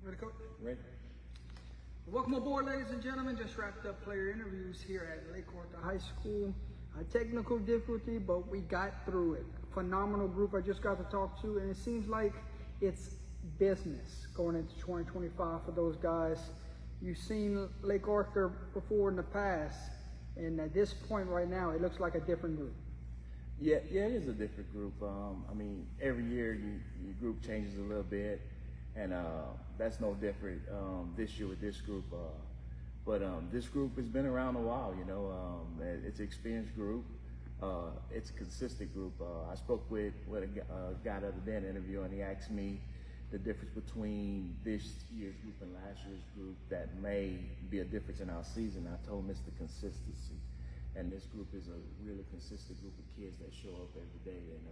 Ready, Coach? Ready? Welcome aboard, ladies and gentlemen. Just wrapped up player interviews here at Lake Arthur High School. A technical difficulty, but we got through it. Phenomenal group I just got to talk to, and it seems like it's business going into 2025 for those guys. You've seen Lake Arthur before in the past, and at this point right now, it looks like a different group. Yeah, it is a different group. I mean, every year your group changes a little bit, and that's no different this year with this group. But this group has been around a while, you know. It's an experienced group. It's a consistent group. I spoke with a guy the other day in an interview, and he asked me the difference between this year's group and last year's group that may be a difference in our season. I told him it's the consistency. And this group is a really consistent group of kids that show up every day, and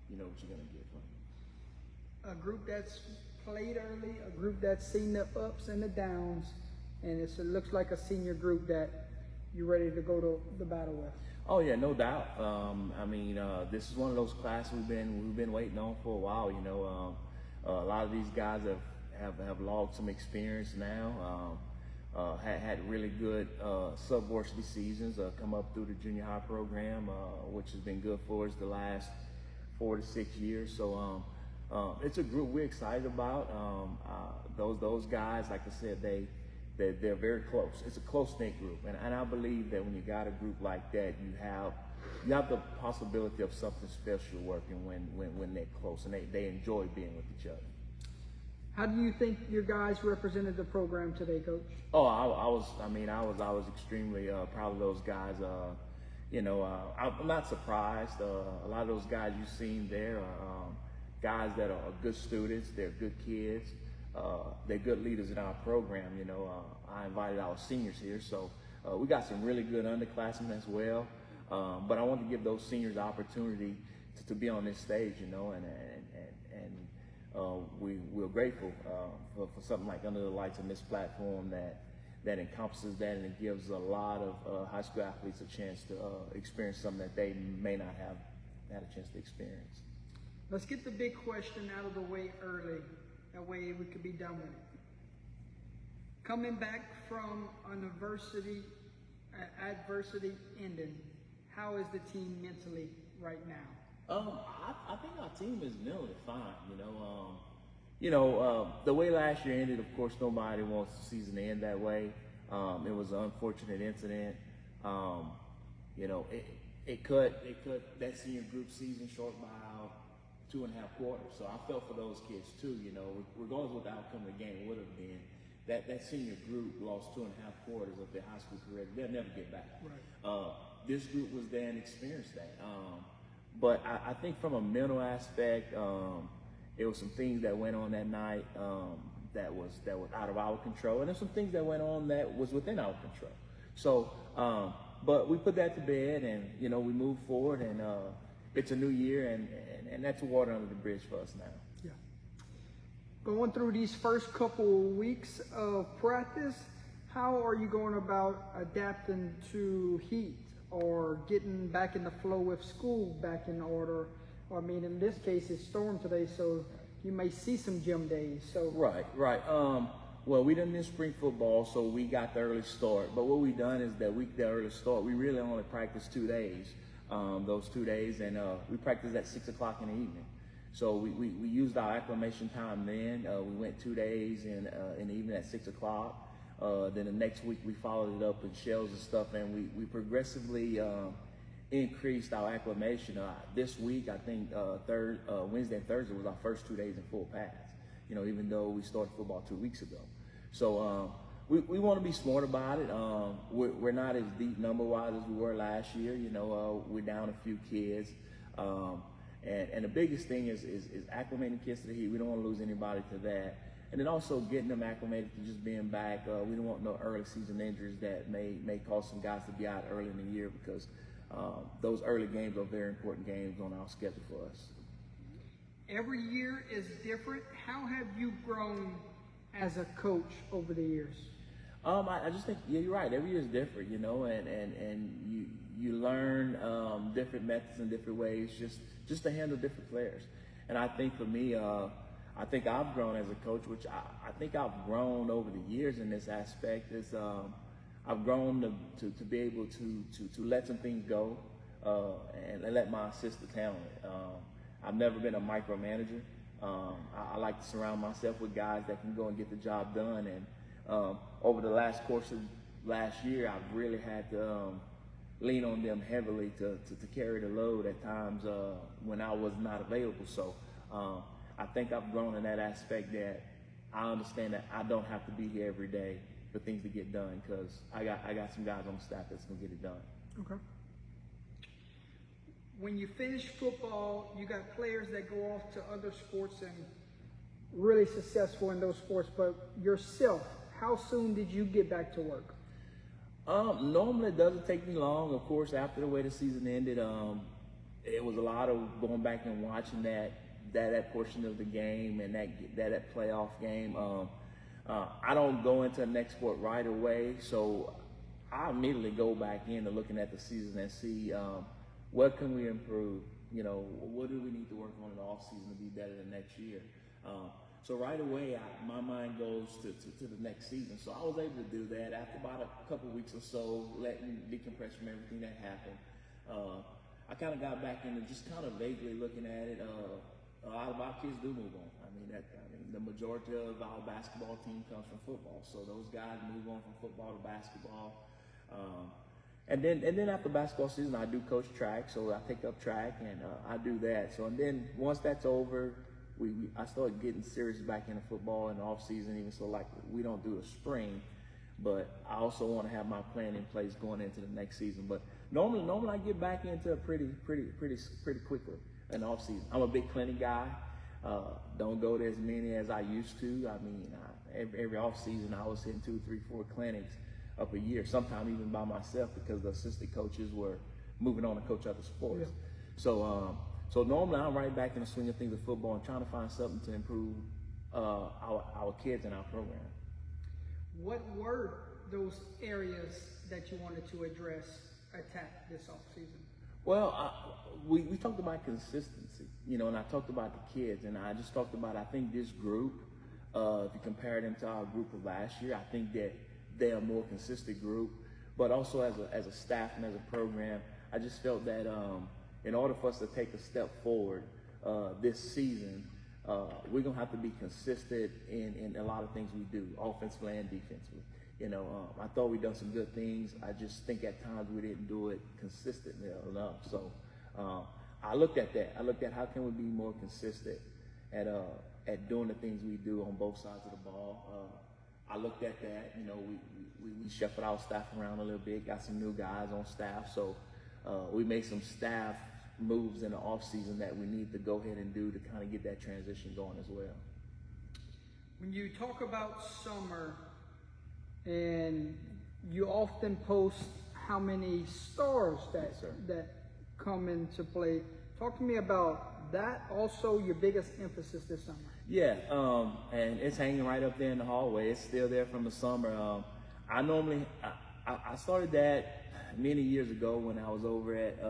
you know what you're going to get from them. A group that's played early, a group that's seen the ups and the downs, and it looks like a senior group that you're ready to go to the battle with. Oh yeah, no doubt. I mean, this is one of those classes we've been waiting on for a while. You know, a lot of these guys have logged some experience now. Had really good sub-varsity seasons, come up through the junior high program, which has been good for us the last 4 to 6 years. So it's a group we're excited about. Those guys, like I said, they're very close. It's a close-knit group, and I believe that when you got a group like that, you have the possibility of something special working when they're close and they enjoy being with each other. How do you think your guys represented the program today, Coach? Oh, I was extremely proud of those guys. I'm not surprised. A lot of those guys you've seen there are guys that are good students. They're good kids. They're good leaders in our program. You know, I invited our seniors here, so we got some really good underclassmen as well. But I want to give those seniors the opportunity to be on this stage, you know, and we're grateful for something like Under the Lights on this platform that encompasses that, and it gives a lot of high school athletes a chance to experience something that they may not have had a chance to experience. Let's get the big question out of the way early. That way we could be done with it. Coming back from an adversity ending, how is the team mentally right now? I think our team is mentally fine. You know, the way last year ended. Of course, nobody wants the season to end that way. It was an unfortunate incident. You know, it cut that senior group season short by 2.5 quarters. So I felt for those kids too. You know, regardless of what the outcome of the game would have been, that senior group lost 2.5 quarters of their high school career. They'll never get back. Right. This group was there and experienced that. But I think from a mental aspect, there were some things that went on that night that was out of our control, and there's some things that went on that was within our control. So, but we put that to bed, and you know, we moved forward, and it's a new year, and that's water under the bridge for us now. Yeah. Going through these first couple of weeks of practice, how are you going about adapting to heat or getting back in the flow with school back in order? I mean, in this case, it's storm today, so you may see some gym days. So right. Well, we done this spring football, so we got the early start. But what we done is that the early start, we really only practiced 2 days. Those 2 days, and we practiced at 6 o'clock in the evening. So we used our acclimation time then. We went 2 days in the evening at 6 o'clock. Then the next week we followed it up with shells and stuff, and we progressively increased our acclimation. This week, I think Wednesday and Thursday was our first 2 days in full pads. You know, even though we started football 2 weeks ago. So we want to be smart about it. We're not as deep number-wise as we were last year. You know, we're down a few kids. And the biggest thing is acclimating kids to the heat. We don't want to lose anybody to that. And then also getting them acclimated to just being back. We don't want no early season injuries that may cause some guys to be out early in the year, because those early games are very important games on our schedule for us. Every year is different. How have you grown as a coach over the years? I just think, yeah, you're right. Every year is different, you know, and you learn different methods and different ways just to handle different players. And I think for me, I think I've grown as a coach, which I think I've grown over the years in this aspect. Is I've grown to be able to let some things go and let my assistants handle it. I've never been a micromanager. I like to surround myself with guys that can go and get the job done. And over the course of last year, I've really had to lean on them heavily to carry the load at times when I was not available. So I think I've grown in that aspect that I understand that I don't have to be here every day for things to get done, because I got some guys on the staff that's gonna get it done. Okay. When you finish football, you got players that go off to other sports and really successful in those sports, but yourself, how soon did you get back to work? Normally it doesn't take me long. Of course, after the way the season ended, it was a lot of going back and watching that portion of the game and that playoff game. I don't go into the next sport right away, so I immediately go back into looking at the season and see what can we improve. You know, what do we need to work on in the off season to be better than next year. So right away, my mind goes to the next season. So I was able to do that after about a couple of weeks or so, letting decompress from everything that happened. I kind of got back into just kind of vaguely looking at it. A lot of our kids do move on. I mean, the majority of our basketball team comes from football. So those guys move on from football to basketball. And then after basketball season, I do coach track. So I take up track and I do that. So and then once that's over, I started getting serious back into football in the off season. Even so, like we don't do a spring, but I also want to have my plan in place going into the next season. But normally I get back into it pretty quickly in the off season. I'm a big clinic guy. Don't go to as many as I used to. I mean, every off season I was hitting 2, 3, 4 clinics up a year. Sometimes even by myself because the assistant coaches were moving on to coach other sports. Yeah. So normally I'm right back in the swing of things of football and trying to find something to improve our kids in our program. What were those areas that you wanted to attack this off season? Well, we talked about consistency, you know, and I talked about the kids, and I just talked about, I think this group, if you compare them to our group of last year, I think that they're a more consistent group, but also as a staff and as a program, I just felt that in order for us to take a step forward this season, we're going to have to be consistent in a lot of things we do, offensively and defensively. You know, I thought we'd done some good things. I just think at times we didn't do it consistently enough. So I looked at that. I looked at how can we be more consistent at doing the things we do on both sides of the ball. I looked at that. You know, we shuffled our staff around a little bit, got some new guys on staff. So we made some staff moves in the off season that we need to go ahead and do to kind of get that transition going as well. When you talk about summer, and you often post how many stars that come into play. Talk to me about that. Also, your biggest emphasis this summer. Yeah, and it's hanging right up there in the hallway. It's still there from the summer. I started that many years ago when I was over at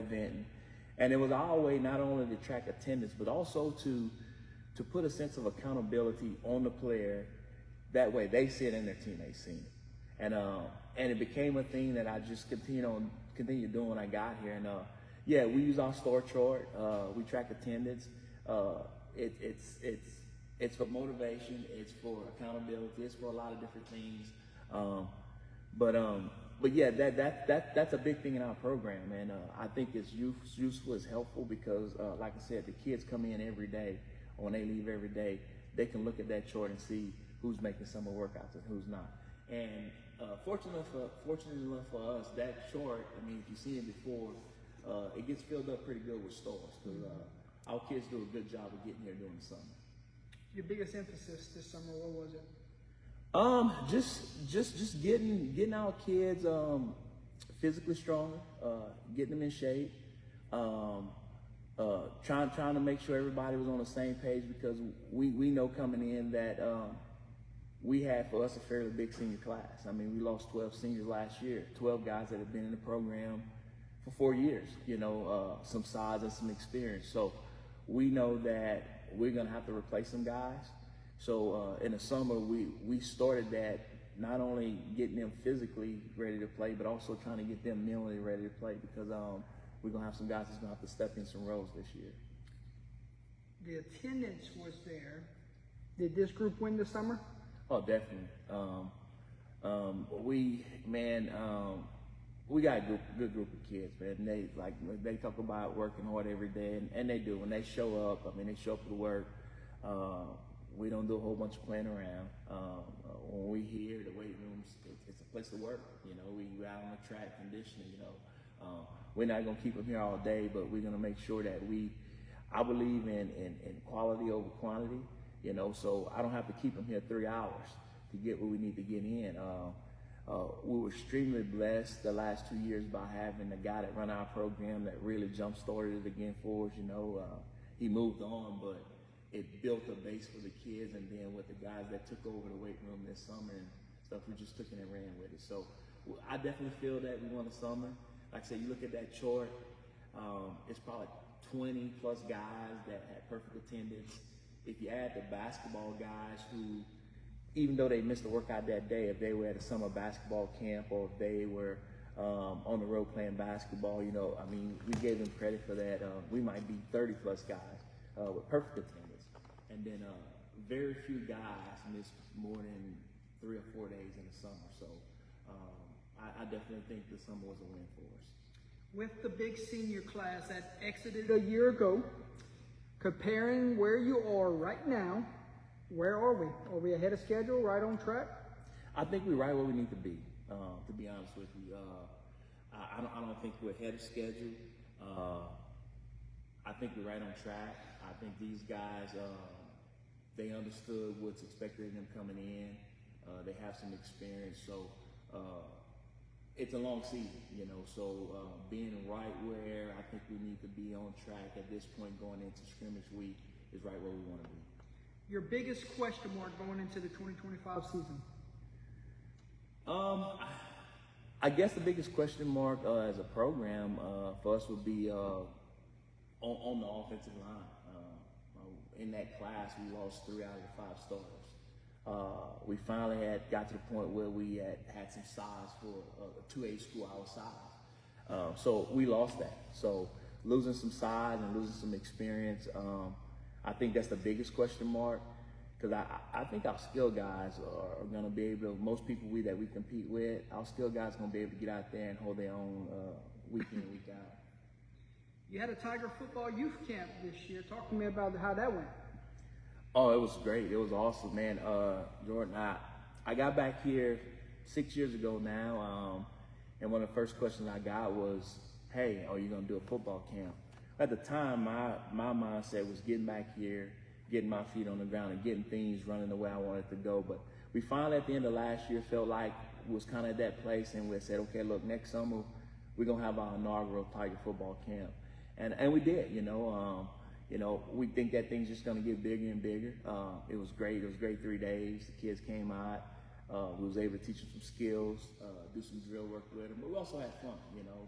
Benton, and it was our way not only to track attendance, but also to put a sense of accountability on the player. That way they see it and their teammates see it. And it became a thing that I just continued doing when I got here. And yeah, we use our store chart. We track attendance. It's for motivation. It's for accountability. It's for a lot of different things. But yeah, that's a big thing in our program. And I think it's useful, it's helpful because like I said, the kids come in every day. When they leave every day, they can look at that chart and see who's making summer workouts and who's not. And fortunately enough for us, that chart, I mean, if you've seen it before, it gets filled up pretty good with stars because our kids do a good job of getting here during the summer. Your biggest emphasis this summer, what was it? Just getting our kids physically stronger, getting them in shape, trying to make sure everybody was on the same page because we know coming in that we had for us a fairly big senior class. I mean, we lost 12 seniors last year, 12 guys that have been in the program for 4 years, you know, some size and some experience. So we know that we're gonna have to replace some guys. So in the summer, we started that, not only getting them physically ready to play, but also trying to get them mentally ready to play, because we're gonna have some guys that's gonna have to step in some roles this year. The attendance was there. Did this group win this summer? Oh, definitely. We got a good group of kids, man. They talk about working hard every day, and they do. When they show up, they show up to work. We don't do a whole bunch of playing around. When we here, the weight rooms, it's a place to work. We out on the track conditioning. We're not gonna keep them here all day, but we're gonna make sure that I believe in quality over quantity. So I don't have to keep them here 3 hours to get what we need to get in. We were extremely blessed the last 2 years by having the guy that run our program that really jump-started it again for us. He moved on, but it built a base for the kids, and then with the guys that took over the weight room this summer and stuff, we just took it and ran with it. So I definitely feel that we won the summer. Like I said, you look at that chart, it's probably 20 plus guys that had perfect attendance. If you add the basketball guys who, even though they missed the workout that day, if they were at a summer basketball camp or if they were on the road playing basketball, we gave them credit for that. We might be 30 plus guys with perfect attendance. And then very few guys missed more than 3 or 4 days in the summer. So I definitely think the summer was a win for us. With the big senior class that exited a year ago, comparing where you are right now, where are we? Are we ahead of schedule, right on track? I think we're right where we need to be honest with you. I don't think we're ahead of schedule. I think we're right on track. I think these guys, they understood what's expected of them coming in. They have some experience, so it's a long season, so being right where I think we need to be on track at this point going into scrimmage week is right where we want to be. Your biggest question mark going into the 2025 season? I guess the biggest question mark as a program for us would be on the offensive line. In that class, we lost 3 out of the 5 starters. We finally got to the point where we had some size for a 2A school our size. So we lost that. So losing some size and losing some experience, I think that's the biggest question mark, because I think our skill guys are going to be able to, most people that we compete with, our skill guys are going to be able to get out there and hold their own week in and week out. You had a Tiger football youth camp this year. Talk to me about how that went. Oh, it was great. It was awesome, man. Jordan, I got back here 6 years ago now, and one of the first questions I got was, hey, are you going to do a football camp? At the time, my mindset was getting back here, getting my feet on the ground, and getting things running the way I wanted to go. But we finally, at the end of last year, felt like it was kind of at that place, and we said, okay, look, next summer, we're going to have our inaugural Tiger football camp. And we did, we think that thing's just going to get bigger and bigger. It was great. It was great 3 days. The kids came out. We was able to teach them some skills, do some drill work with them. But we also had fun,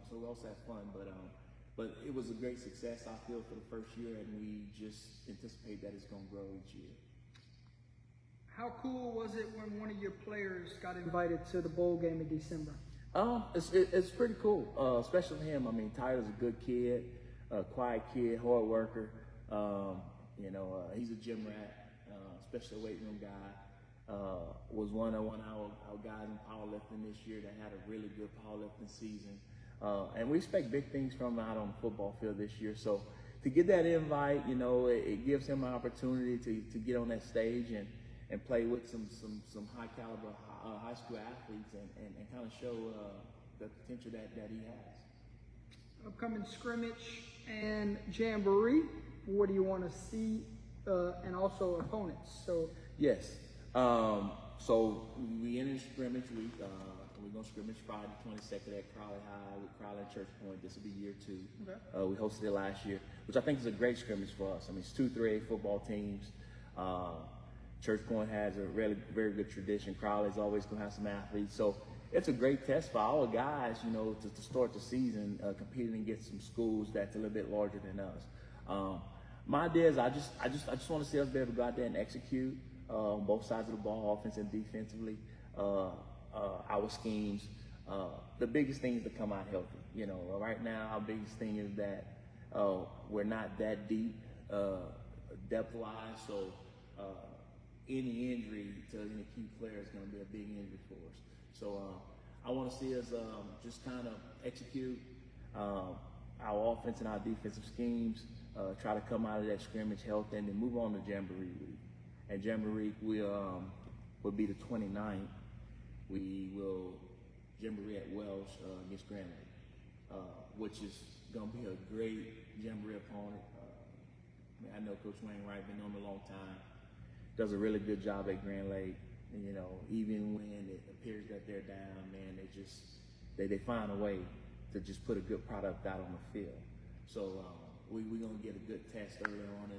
so we also had fun. But it was a great success, I feel, for the first year, and we just anticipate that it's going to grow each year. How cool was it when one of your players got invited to the bowl game in December? It's pretty cool, especially him. Tyler's a good kid, a quiet kid, hard worker. He's a gym rat, especially a weight room guy. Was one of our guys in powerlifting this year that had a really good powerlifting season. And we expect big things from him out on the football field this year. So to get that invite, it gives him an opportunity to get on that stage and play with some high caliber high school athletes and kind of show the potential that he has. Upcoming scrimmage and jamboree, what do you want to see, and also opponents? So yes, so we enter scrimmage week. We're going to scrimmage Friday 22nd at Crowley High with Crowley and Church Point. This will be year 2. Okay. We hosted it last year, which I think is a great scrimmage for us. It's 2 3A football teams. Church Point has a really very good tradition. Crowley's always going to have some athletes. So it's a great test for our guys, to start the season competing against some schools that's a little bit larger than us. My idea is I just want to see us be able to go out there and execute on both sides of the ball, offense and defensively. Our schemes. The biggest thing is to come out healthy. You know, right now our biggest thing is that we're not that deep depth-wise, so any injury to any key player is going to be a big injury for us. So I want to see us just kind of execute our offense and our defensive schemes, try to come out of that scrimmage healthy, and then move on to Jamboree Week. And Jamboree will be the 29th. We will Jamboree at Welsh against Grand Lake, which is going to be a great Jamboree opponent. I know Coach Wayne Wright been on a long time. Does a really good job at Grand Lake. And, you know, even when it appears that they're down, man, they find a way to just put a good product out on the field. So we're going to get a good test early on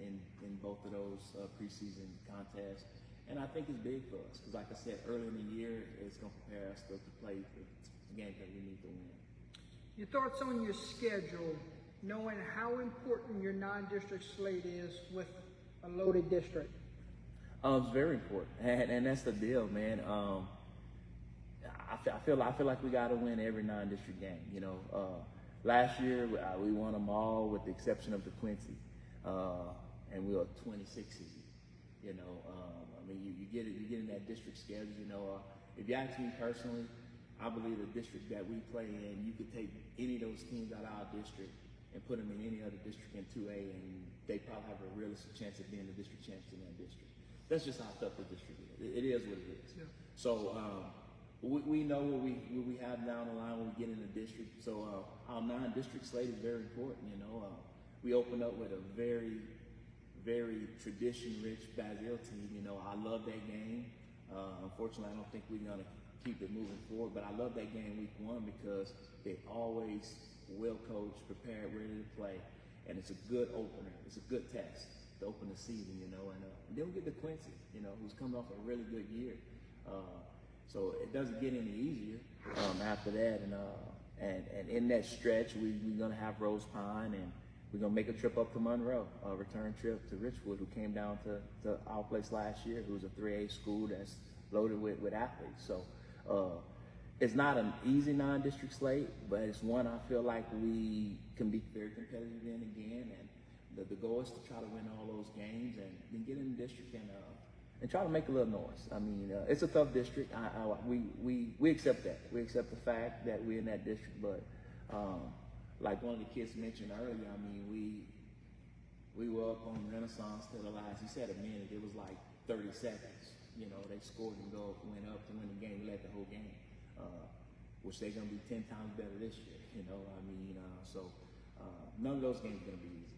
in both of those preseason contests. And I think it's big for us because, like I said, early in the year, it's going to prepare us to play the games that we need to win. Your thoughts on your schedule, knowing how important your non-district slate is with a loaded district? It's very important, and that's the deal, man. I feel like we got to win every non-district game. You know, last year we won them all with the exception of the Quincy, and we were 26 seed. You know, I mean, you get it. You get in that district schedule. You know, if you ask me personally, I believe the district that we play in, you could take any of those teams out of our district and put them in any other district in 2A, and they probably have a realistic chance of being the district champion in that district. That's just how tough the district is. It is what it is. Yeah. So we know what we have down the line when we get in the district. So our non-district slate is very important. You know, we opened up with a very, very tradition-rich Basile team. You know, I love that game. Unfortunately, I don't think we're gonna keep it moving forward. But I love that game week 1 because they always well coached, prepared, ready to play, and it's a good opener. It's a good test to open the season, you know. And then we get to Quincy, you know, who's coming off a really good year. So it doesn't get any easier after that. And in that stretch, we're gonna have Rose Pine, and we're gonna make a trip up to Monroe, a return trip to Richwood, who came down to our place last year, who's a 3A school that's loaded with athletes. So it's not an easy non-district slate, but it's one I feel like we can be very competitive in again. And the goal is to try to win all those games and then get in the district and try to make a little noise. I mean, it's a tough district. We accept that. We accept the fact that we're in that district. But like one of the kids mentioned earlier, I mean, we were up on Renaissance to the last. He said a minute. It was like 30 seconds. You know, they scored and went up to win the game. We led the whole game. Which they're going to be 10 times better this year, you know. I mean, so none of those games are going to be easy.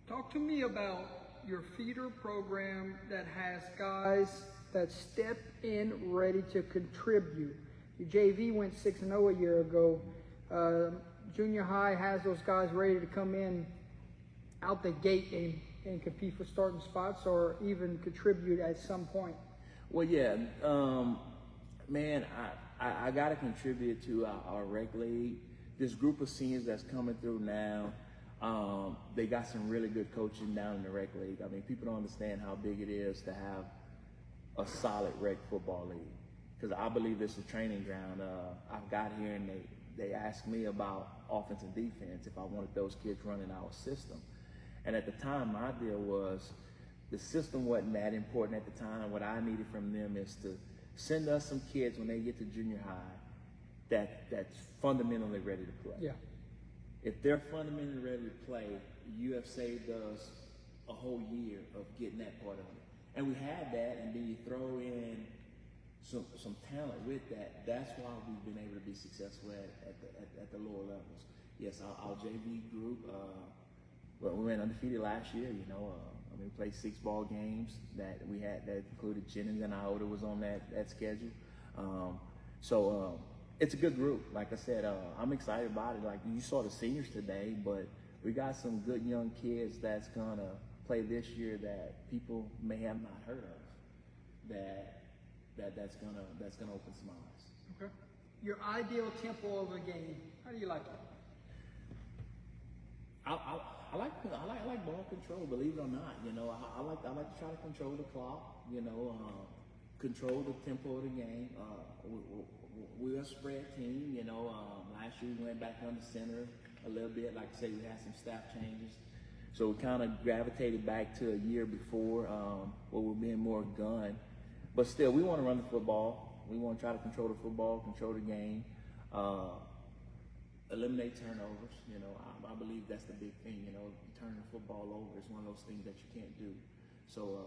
Talk to me about your feeder program that has guys that step in ready to contribute. Your JV went 6-0 a year ago. Junior high has those guys ready to come in out the gate and compete for starting spots or even contribute at some point. Well, yeah, man, I got to contribute to our rec league. This group of seniors that's coming through now, they got some really good coaching down in the rec league. I mean, people don't understand how big it is to have a solid rec football league, because I believe it's a training ground. I got here and they asked me about offense and defense, if I wanted those kids running our system. And at the time, my deal was the system wasn't that important at the time. What I needed from them is to send us some kids when they get to junior high that's fundamentally ready to play. Yeah. If they're fundamentally ready to play, you have saved us a whole year of getting that part of it. And we had that, and then you throw in some talent with that. That's why we've been able to be successful at the lower levels. Yes, our JV group, well, we went undefeated last year, you know. We played 6 ball games that we had that included Jennings and Iota was on that schedule. So it's a good group. Like I said, I'm excited about it. Like you saw the seniors today, but we got some good young kids that's gonna play this year that people may have not heard of. That's gonna open some eyes. Okay. Your ideal tempo of a game. How do you like it? I like ball control. Believe it or not, you know, I like to try to control the clock. You know, control the tempo of the game. We're a spread team. You know, last year we went back under center a little bit. Like I say, we had some staff changes, so we kind of gravitated back to a year before where we're being more gun. But still, we want to run the football. We want to try to control the football, control the game. Eliminate turnovers. You know, I believe that's the big thing. You know, turning the football over is one of those things that you can't do. So,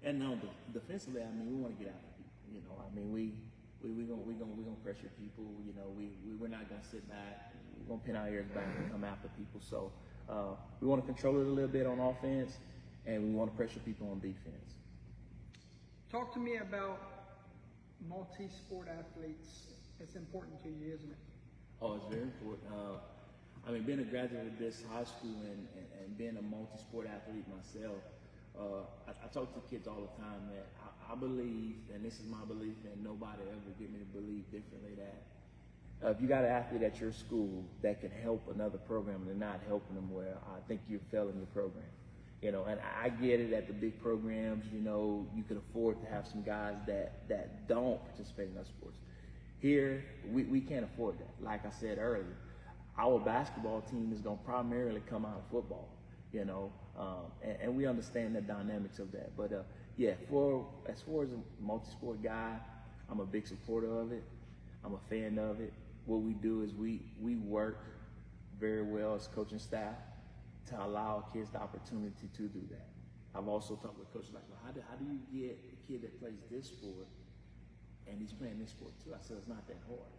and now defensively, I mean, we want to get after people. You know, I mean, we gonna pressure people. You know, we're not gonna sit back. We're gonna pin our ears back and come after people. So, we want to control it a little bit on offense, and we want to pressure people on defense. Talk to me about multi-sport athletes. It's important to you, isn't it? Oh, it's very important. I mean, being a graduate of this high school and being a multi-sport athlete myself, I talk to kids all the time that I believe, and this is my belief, and nobody ever get me to believe differently, that if you got an athlete at your school that can help another program and they're not helping them well, I think you're failing your program. You know, and I get it at the big programs, you know, you can afford to have some guys that don't participate in those sports. Here, we can't afford that. Like I said earlier, our basketball team is going to primarily come out of football, you know, and we understand the dynamics of that. But, yeah, as far as a multi-sport guy, I'm a big supporter of it. I'm a fan of it. What we do is we work very well as coaching staff to allow kids the opportunity to do that. I've also talked with coaches like, well, how do you get a kid that plays this sport and he's playing this sport too? I said, it's not that hard.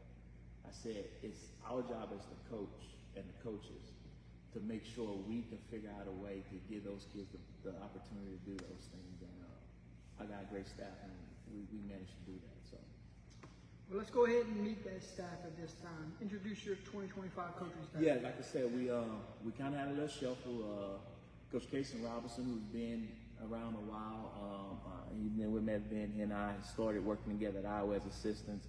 I said, it's our job as the coach and the coaches to make sure we can figure out a way to give those kids the opportunity to do those things. And I got a great staff, and we managed to do that. So, well, let's go ahead and meet that staff at this time. Introduce your 2025 coaching staff. yeah, like I said, we kind of had a little shuffle. Coach Casey Robinson, who's been around a while, we met Ben. He and I started working together at Iowa as assistants.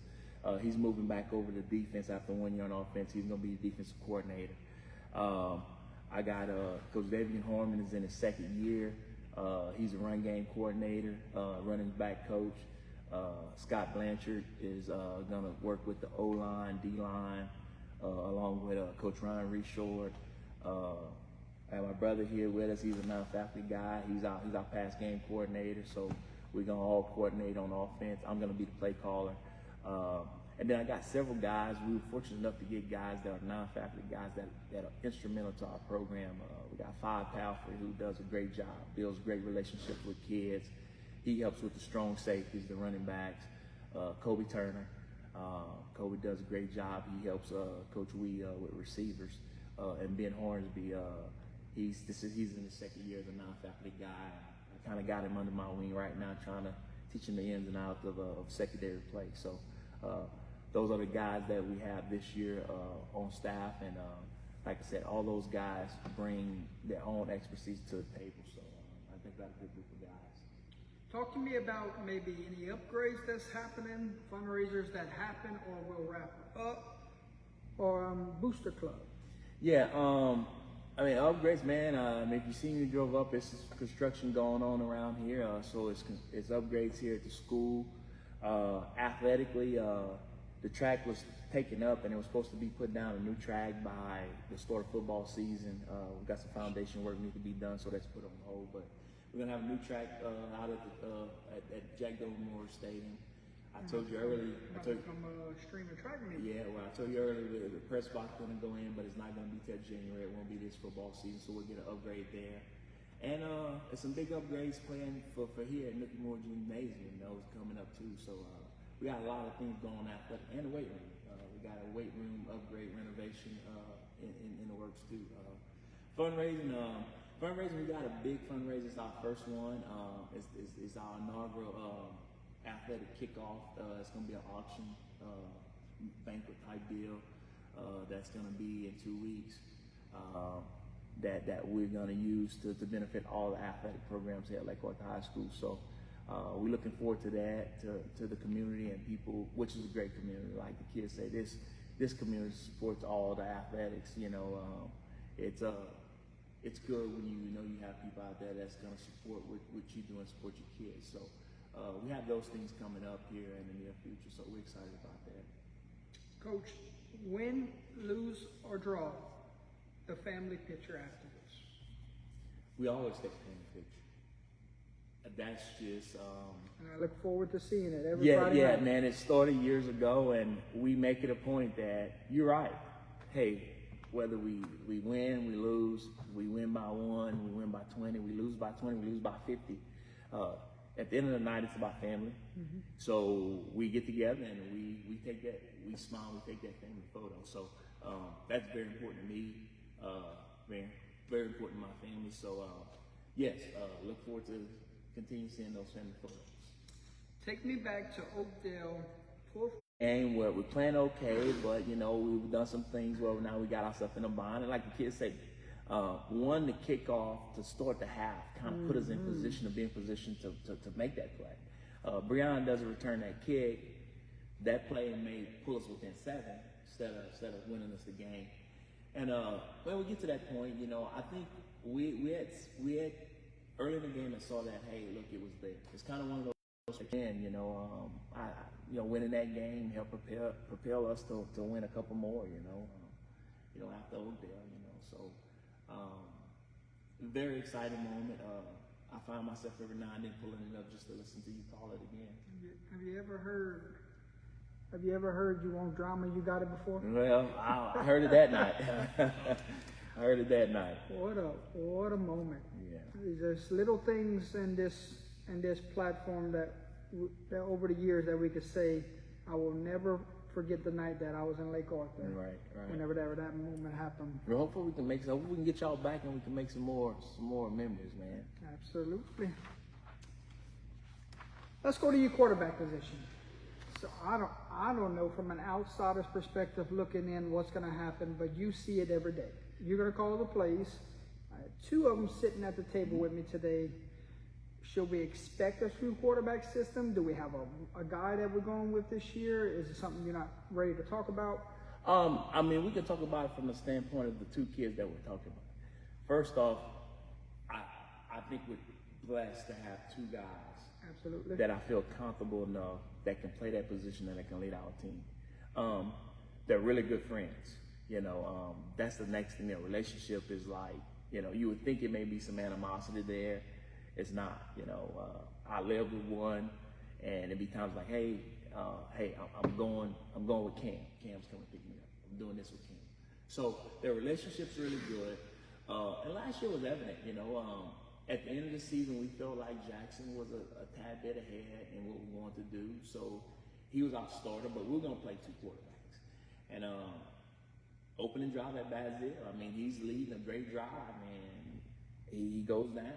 He's moving back over to defense after 1 year on offense. He's going to be the defensive coordinator. I got Coach Davian Harmon is in his second year. He's a run game coordinator, running back coach. Scott Blanchard is going to work with the O-line, D-line, along with Coach Ryan Reshort. I have my brother here with us. He's a non-faculty guy. He's our pass game coordinator. So we're going to all coordinate on offense. I'm going to be the play caller. And then I got several guys. We were fortunate enough to get guys that are non-faculty guys that are instrumental to our program. We got Five Palfrey, who does a great job, builds great relationships with kids. He helps with the strong safeties, the running backs. Kobe Turner. Kobe does a great job. He helps Coach Wee with receivers. And Ben Hornsby, he's in his second year as a non-faculty guy. I kind of got him under my wing right now, trying to teach him the ins and outs of secondary play. So those are the guys that we have this year on staff. And like I said, all those guys bring their own expertise to the table. So I think that's a good group of guys. Talk to me about maybe any upgrades that's happening, fundraisers that happen or will wrap up, or Booster Club. Yeah, I mean, upgrades, man. If you see me drove up, it's construction going on around here. So it's upgrades here at the school. Athletically, the track was taken up, and it was supposed to be put down a new track by the start of football season. We've got some foundation work need to be done, so that's put on hold. But we're gonna have a new track out at Jack Doe Memorial Stadium. I told you earlier. From streaming track meet. Yeah, well, I told you earlier the press box going to go in, but it's not going to be till January. It won't be this football season, so we'll get an upgrade there. And there's some big upgrades planned for here at Nookie Moore Gymnasium. Those coming up too. So we got a lot of things going on athletic and the weight room. We got a weight room upgrade renovation in the works too. Fundraising, we got a big fundraiser. It's our first one. It's our inaugural athletic kickoff. It's going to be an auction banquet type deal that's going to be in 2 weeks that we're going to use to benefit all the athletic programs here at Lake Arthur High School. So we're looking forward to that, to the community and people, which is a great community. Like the kids say, this community supports all the athletics. You know, it's it's good when you know you have people out there that's going to support what you do and support your kids. So we have those things coming up here in the near future, so we're excited about that. Coach, win, lose, or draw, the family picture afterwards. We always take a family picture. That's just And I look forward to seeing it every Friday yeah, night. man. It started years ago, and we make it a point that you're right. Hey, whether we win, we lose, we win by 1, we win by 20, we lose by 20, we lose by 50. At the end of the night, it's about family. Mm-hmm. So we get together and we take that, we smile, we take that family photo. So that's very important to me, very important to my family. So yes, look forward to continue seeing those family photos. Take me back to Oakdale. Game where we're playing okay, but you know we've done some things where now we got ourselves in a bind. And like the kids say, one, the kickoff to start the half kind of put us in position to be in position to make that play. Breon doesn't return that kick. That play may pull us within 7 instead of winning us the game. And when we get to that point, you know, I think we had early in the game and saw that, hey, look, it was there. It's kind of one of those again, you know, winning that game helped propel us to win a couple more, after Oakdale, So very exciting moment. I find myself every now and then pulling it up just to listen to you call it again. Have you ever heard you want drama, you got it before? Well, I heard it that night. I heard it that night. What a moment. Yeah. There's little things in this platform that over the years that we could say, I will never forget the night that I was in Lake Arthur. Right. Whenever that moment happened. Well, hopefully we can get y'all back and we can make some more memories, man. Absolutely. Let's go to your quarterback position. So I don't know from an outsider's perspective looking in what's going to happen, but you see it every day. You're going to call the plays. I had 2 of them sitting at the table with me today. Should we expect a true quarterback system? Do we have a guy that we're going with this year? Is it something you're not ready to talk about? I mean, we can talk about it from the standpoint of the 2 kids that we're talking about. First off, I think we're blessed to have 2 guys Absolutely. that I feel comfortable enough that can play that position and that can lead our team. They're really good friends. That's the next thing. Their relationship is like, you would think it may be some animosity there. It's not. I live with one, and it'd be times like, hey, I'm going with Cam. Cam's coming to pick me up. I'm doing this with Cam. So their relationship's really good. And last year was evident. At the end of the season, we felt like Jackson was a tad bit ahead in what we wanted to do. So he was our starter, but we're gonna play 2 quarterbacks. And opening drive at Bazil, I mean, he's leading a great drive, and he goes down.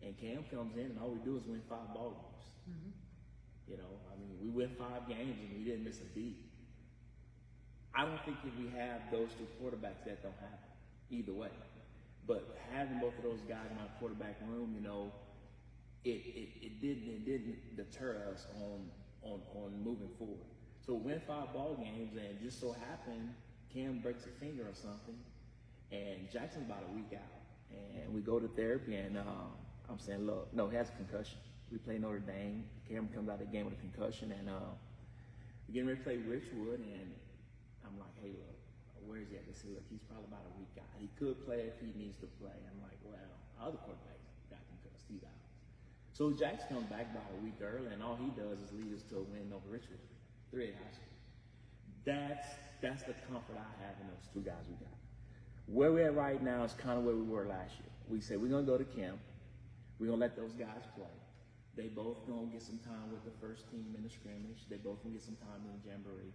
And Cam comes in, and all we do is win 5 ball games. Mm-hmm. We win 5 games, and we didn't miss a beat. I don't think if we have those 2 quarterbacks, that don't happen either way. But having both of those guys in our quarterback room, it didn't deter us on moving forward. So we win 5 ball games, and just so happened Cam breaks a finger or something, and Jackson's about a week out, and we go to therapy, and I'm saying, look, no, he has a concussion. We play Notre Dame. Cam comes out of the game with a concussion, and we're getting ready to play Richwood, and I'm like, hey, look, where is he at? They say, look, he's probably about a week out. He could play if he needs to play. I'm like, well, our other quarterback got concussed. He's out. So Jackson comes back about a week early, and all he does is lead us to a win over Richwood, 3A high school. That's the comfort I have in those 2 guys we got. Where we're at right now is kind of where we were last year. We say we're going to go to camp. We're going to let those guys play. They both going to get some time with the first team in the scrimmage. They both going to get some time in the jamboree.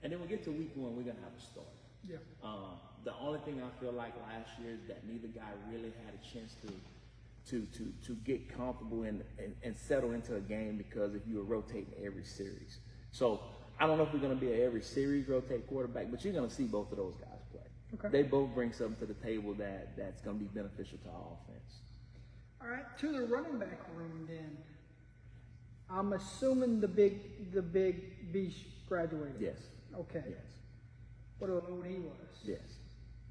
And then we get to week 1, we're going to have a start. Yeah. The only thing I feel like last year is that neither guy really had a chance to get comfortable and settle into a game, because if you were rotating every series. So I don't know if we're going to be an every series rotate quarterback, but you're going to see both of those guys play. Okay. They both bring something to the table that's going to be beneficial to our offense. All right, to the running back room then. I'm assuming the big beast graduated. Yes. Okay. Yes. What a load he was. Yes.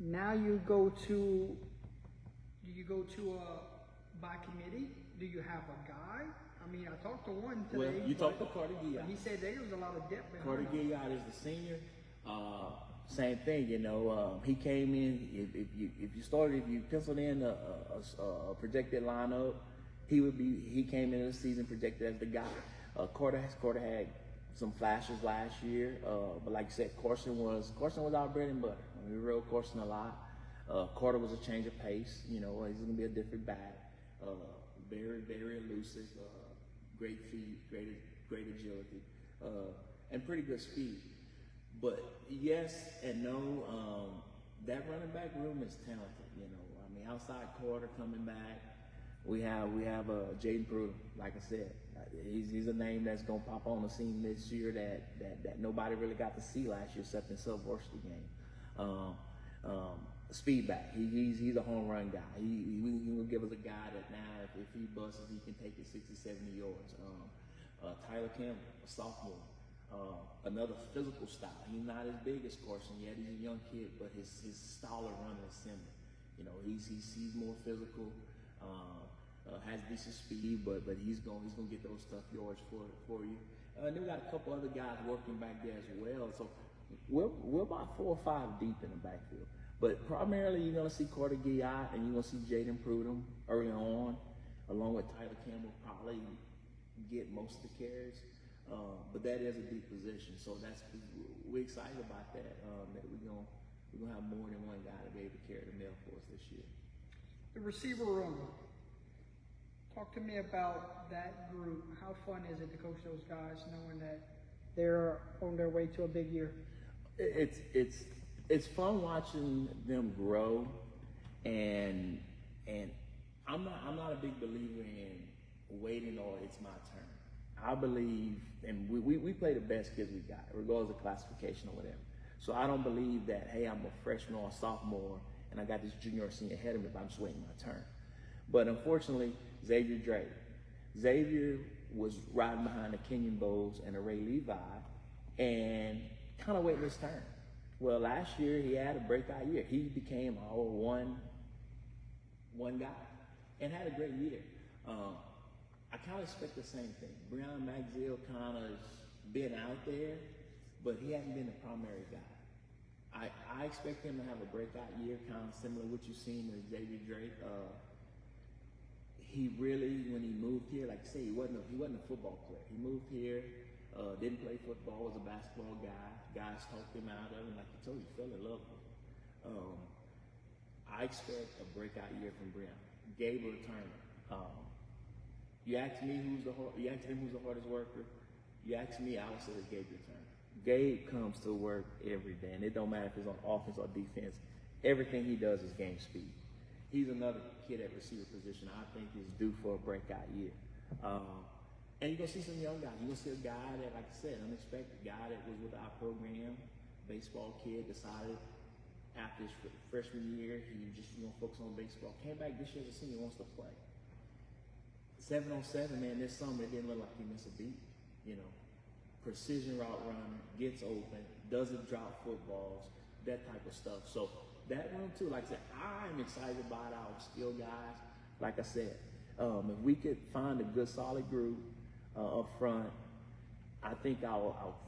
Now you go to Do you go to by committee? Do you have a guy? I mean, I talked to one today. Well, you talked to Carter Guillot. He said there was a lot of depth behind Carter him. Guillot is the senior. Same thing, you know. He came in. If you penciled in a projected lineup, he came into the season projected as the guy. Carter had some flashes last year, but like you said, Carson was our bread and butter. I mean, we rode Carson a lot. Carter was a change of pace. You know, he's gonna be a different back. Very, very elusive. Great feet, great agility, and pretty good speed. But yes and no. That running back room is talented. You know, I mean, outside Carter coming back, we have Jaden Pruden. Like I said, he's a name that's gonna pop on the scene this year that nobody really got to see last year except in sub-varsity game. Speed back. He's a home run guy. He will give us a guy that now if he busts, he can take it 60, 70 yards. Tyler Campbell, a sophomore. Another physical style. He's not as big as Carson yet. He's a young kid, but his style of running is similar. You know, he's more physical, has decent speed, but he's gonna get those tough yards for you. And then we got a couple other guys working back there as well. So we're about 4 or 5 deep in the backfield. But primarily you're gonna see Carter Guillot and you're gonna see Jaden Pruden early on, along with Tyler Campbell probably get most of the carries. But that is a deep position, so we're excited about that. That we're gonna have more than one guy to be able to carry the mail for us this year. The receiver room. Talk to me about that group. How fun is it to coach those guys, knowing that they're on their way to a big year? It's fun watching them grow, and I'm not a big believer in waiting or it's my turn. I believe, and we play the best kids we got, regardless of classification or whatever. So I don't believe that, hey, I'm a freshman or a sophomore, and I got this junior or senior ahead of me, but I'm just waiting my turn. But unfortunately, Xavier was riding behind the Kenyon Bowes and the Ray Levi, and kind of waiting his turn. Well, last year he had a breakout year. He became our one guy, and had a great year. I kind of expect the same thing. Breon Maxwell kind of been out there, but he hasn't been the primary guy. I expect him to have a breakout year, kind of similar to what you've seen with Xavier Drake. He really, when he moved here, like I say, he wasn't a football player. He moved here, didn't play football, was a basketball guy. Guys talked him out of it, like you told you, fell in love with him. I expect a breakout year from Breon. Gabriel Turner. You ask me who's the hardest worker. You ask me, I would say it's Gabriel Turner. Gabe comes to work every day, and it don't matter if it's on offense or defense. Everything he does is game speed. He's another kid at receiver position I think is due for a breakout year. And you're going to see some young guys. You're going to see a guy that, like I said, unexpected guy that was with our program, baseball kid, decided after his freshman year, he just focus on baseball. Came back this year as a senior, wants to play. 7-on-7, man, this summer it didn't look like he missed a beat. You know, precision route runner, gets open, doesn't drop footballs, that type of stuff. So that room too, like I said, I'm excited about our skill guys. Like I said, if we could find a good solid group up front, I think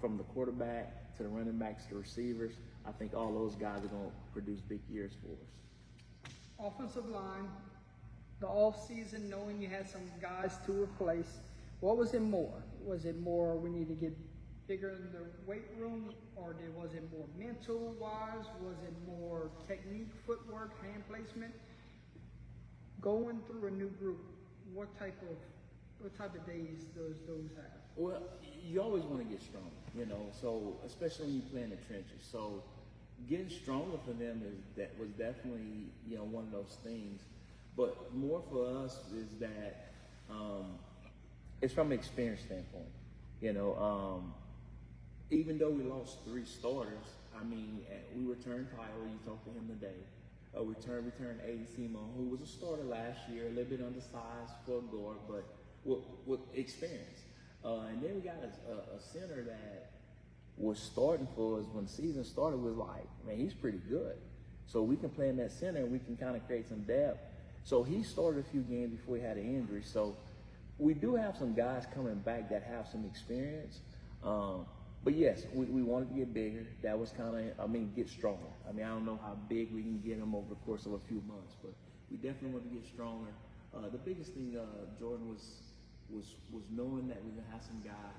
from the quarterback to the running backs to the receivers, I think all those guys are going to produce big years for us. Offensive line, the off season, knowing you had some guys to replace, what was it more? Was it more we need to get bigger in the weight room, or was it more mental wise? Was it more technique, footwork, hand placement? Going through a new group, what type of days does those have? Well, you always want to get stronger, so especially when you play in the trenches. So getting stronger for them was definitely, one of those things. But more for us is that it's from an experience standpoint. Even though we lost 3 starters, I mean, we returned Tyler, you talked to him today. We returned Aiden Simon, who was a starter last year, a little bit undersized for a guard, but with experience. And then we got a center that was starting for us when the season started, was like, man, he's pretty good. So we can play in that center and we can kind of create some depth. So he started a few games before he had an injury. So we do have some guys coming back that have some experience. But yes, we wanted to get bigger. That was get stronger. I mean, I don't know how big we can get them over the course of a few months, but we definitely want to get stronger. The biggest thing, Jordan, was knowing that we were gonna have some guy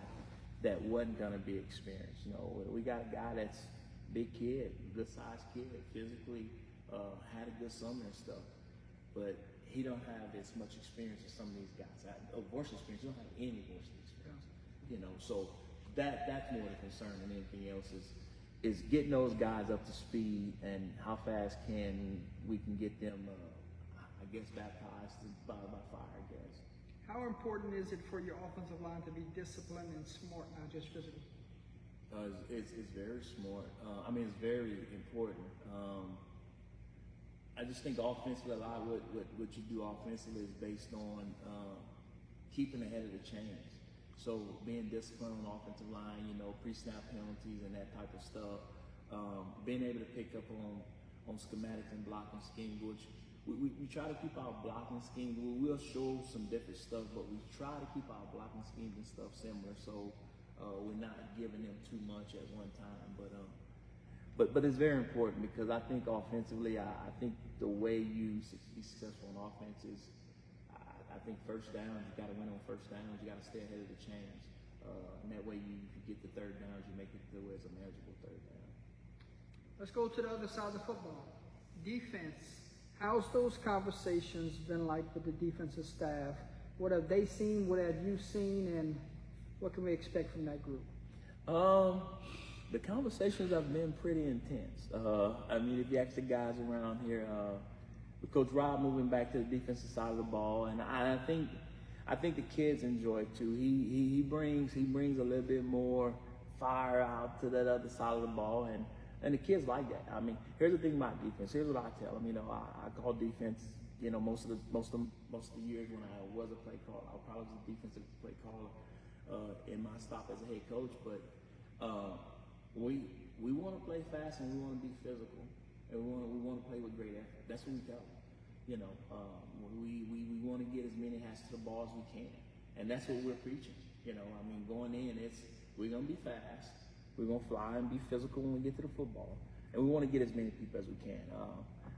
that wasn't gonna be experienced. We got a guy that's big kid, good sized kid, physically, had a good summer and stuff, but he don't have as much experience as some of these guys. Varsity experience, he don't have any varsity experience. So that's more the concern than anything else is getting those guys up to speed and how fast we can get them, baptized by fire, I guess. How important is it for your offensive line to be disciplined and smart, not just physical? It's very smart. It's very important. I just think offensively, a lot of what you do offensively is based on keeping ahead of the chains. So being disciplined on the offensive line, pre-snap penalties and that type of stuff. Being able to pick up on schematics and blocking scheme, which we try to keep our blocking schemes. We'll show some different stuff, but we try to keep our blocking schemes and stuff similar. So we're not giving them too much at one time, but it's very important because I think offensively, I think the way you be successful on offense is, I think first downs, you got to win on first downs. You got to stay ahead of the chains, and that way you get the third downs, you make it through as a manageable third down. Let's go to the other side of the football. Defense. How's those conversations been like with the defensive staff? What have they seen? What have you seen? And what can we expect from that group? The conversations have been pretty intense. If you ask the guys around here, with Coach Rob moving back to the defensive side of the ball, and I think the kids enjoy it too. He brings a little bit more fire out to that other side of the ball, and the kids like that. Here's the thing about defense. Here's what I tell them. I call defense. Most of the years when I was a play caller, I probably was a defensive play caller in my stop as a head coach. But we want to play fast and we want to be physical, and we want to play with great effort. That's what we tell them. We want to get as many hands to the ball as we can, and that's what we're preaching. Going in, we're gonna be fast, we're gonna fly and be physical when we get to the football, and we want to get as many people as we can.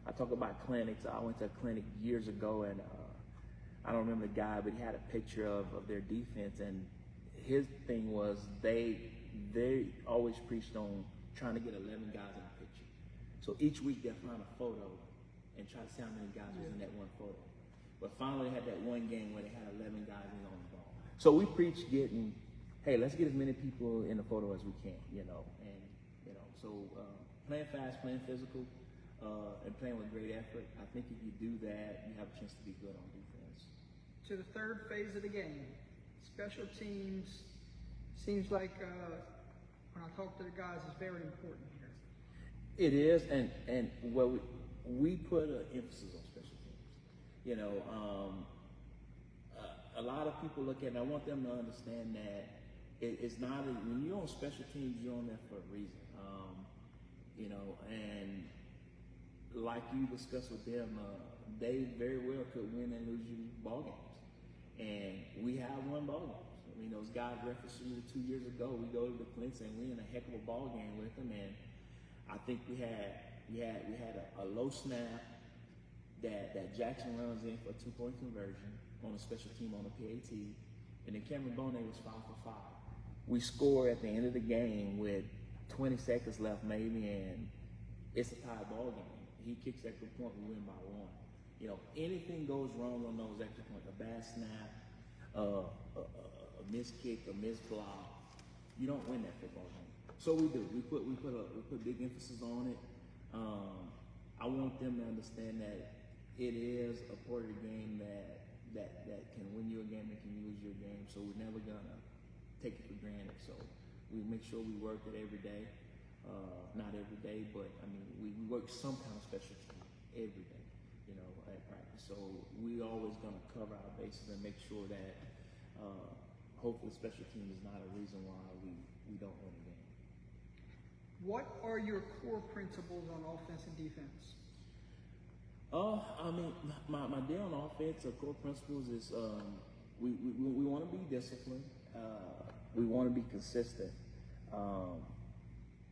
I talk about clinics. I went to a clinic years ago, and I don't remember the guy, but he had a picture of their defense, and his thing was they always preached on trying to get 11 guys in a picture. So each week they'll find a photo and try to see how many guys was in that one photo. But finally they had that one game where they had 11 guys in on the ball. So we preach hey, let's get as many people in the photo as we can, So playing fast, playing physical, and playing with great effort. I think if you do that, you have a chance to be good on defense. To the third phase of the game, special teams. Seems like when I talk to the guys, it's very important here. It is, and we put an emphasis on special teams. A lot of people look at it, and I want them to understand that it's not, when you're on special teams, you're on there for a reason. And like you discussed with them, they very well could win and lose you ball games. And we have won ball games. Those guys referenced me 2 years ago. We go to the Clintz and we in a heck of a ball game with them, and I think we had a low snap that Jackson runs in for a 2-point conversion on a special team on a PAT, and then Cameron Bonet was 5 for 5. We score at the end of the game with 20 seconds left maybe, and it's a tie ball game. He kicks extra point, we win by 1. Anything goes wrong on those extra points, a bad snap, a missed kick, a missed block, you don't win that football game. So we do. We put big emphasis on it. I want them to understand that it is a part of the game that can win you a game and can lose your game. So we're never gonna take it for granted. So we make sure we work it every day. Not every day, but we work some kind of special team every day, at practice. So we always gonna cover our bases and make sure that hopefully special team is not a reason why we don't win a game. What are your core principles on offense and defense? I mean, my deal on offense, core principles is we want to be disciplined. We want to be consistent.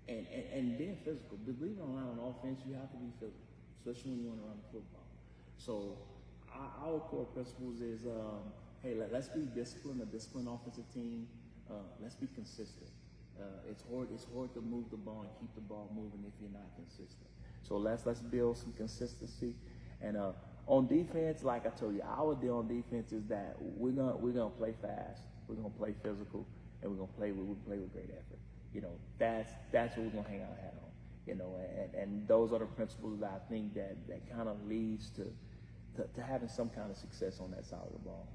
And being physical. Believe it or not, on offense, you have to be physical, especially when you want to run the football. So our core principles is, hey, let's be disciplined, a disciplined offensive team. Let's be consistent. It's hard to move the ball and keep the ball moving if you're not consistent. So let's build some consistency. And on defense, like I told you, our deal on defense is that we're gonna play fast, we're gonna play physical, and we're gonna play with great effort. You know, that's what we're gonna hang our hat on. You know, and those are the principles that I think that kind of leads to having some kind of success on that side of the ball.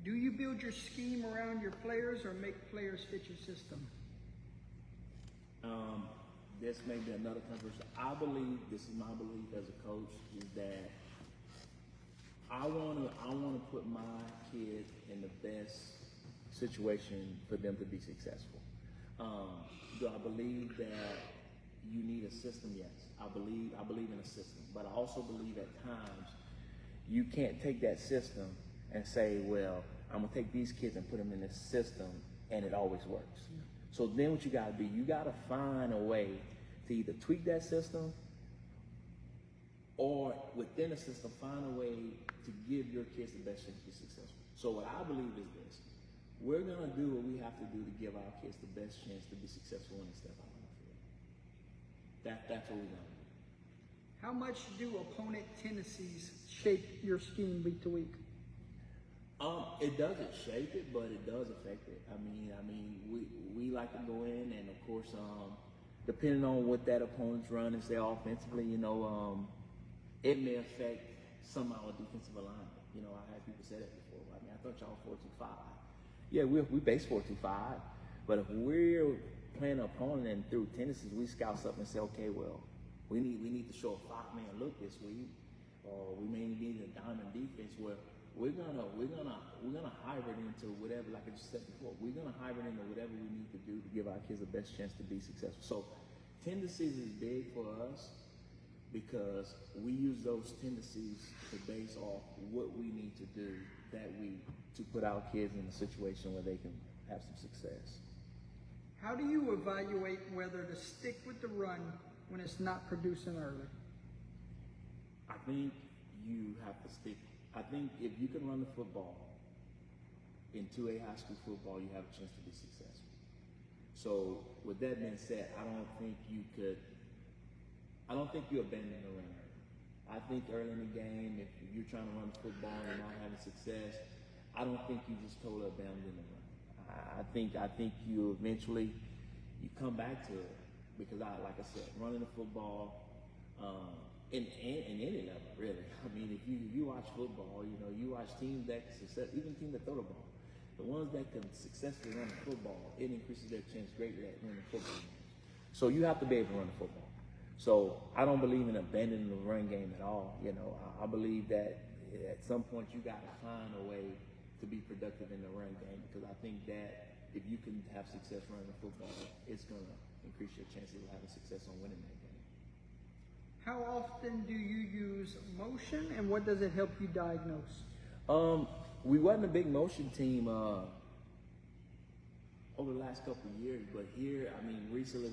Do you build your scheme around your players or make players fit your system? This may be another conversation. I believe, this is my belief as a coach, is that I wanna put my kids in the best situation for them to be successful. Do I believe that you need a system? Yes. I believe in a system, but I also believe at times you can't take that system and say, well, I'm gonna take these kids and put them in this system and it always works. Yeah. So then what you gotta do, you gotta find a way to either tweak that system or within the system, find a way to give your kids the best chance to be successful. So what I believe is this: we're gonna do what we have to do to give our kids the best chance to be successful when they step out on the field. That's what we're gonna do. How much do opponent tendencies shape your scheme week to week? It doesn't shape it, but it does affect it. I mean, we like to go in, and of course, depending on what that opponent's run and say offensively, you know, it may affect some of our defensive alignment. You know, I had people say that before. I mean, I thought y'all 4-2-5. Yeah, we base 4-2-5, but if we're playing an opponent and through tendencies, we scout up and say, okay, well, we need to show a 5-man look this week, or we may need a diamond defense where we're gonna hybrid into whatever, like I just said before, we're gonna hybrid into whatever we need to do to give our kids the best chance to be successful. So tendencies is big for us because we use those tendencies to base off what we need to do that week to put our kids in a situation where they can have some success. How do you evaluate whether to stick with the run when it's not producing early? I think you have to stick. I think if you can run the football in 2A high school football, you have a chance to be successful. So with that being said, I don't think you abandon the run. I think early in the game, if you're trying to run the football and you're not having success, I don't think you just totally abandon the run. I think you eventually come back to it because like I said, running the football in any level, really. I mean, if you watch football, you know, you watch teams that can success, even teams that throw the ball, the ones that can successfully run the football, it increases their chance greatly at running football games. So you have to be able to run the football. So I don't believe in abandoning the run game at all. You know, I believe that at some point you got to find a way to be productive in the run game because I think that if you can have success running the football, it's going to increase your chances of having success on winning that game. How often do you use motion, and what does it help you diagnose? We wasn't a big motion team over the last couple of years, but here, I mean, recently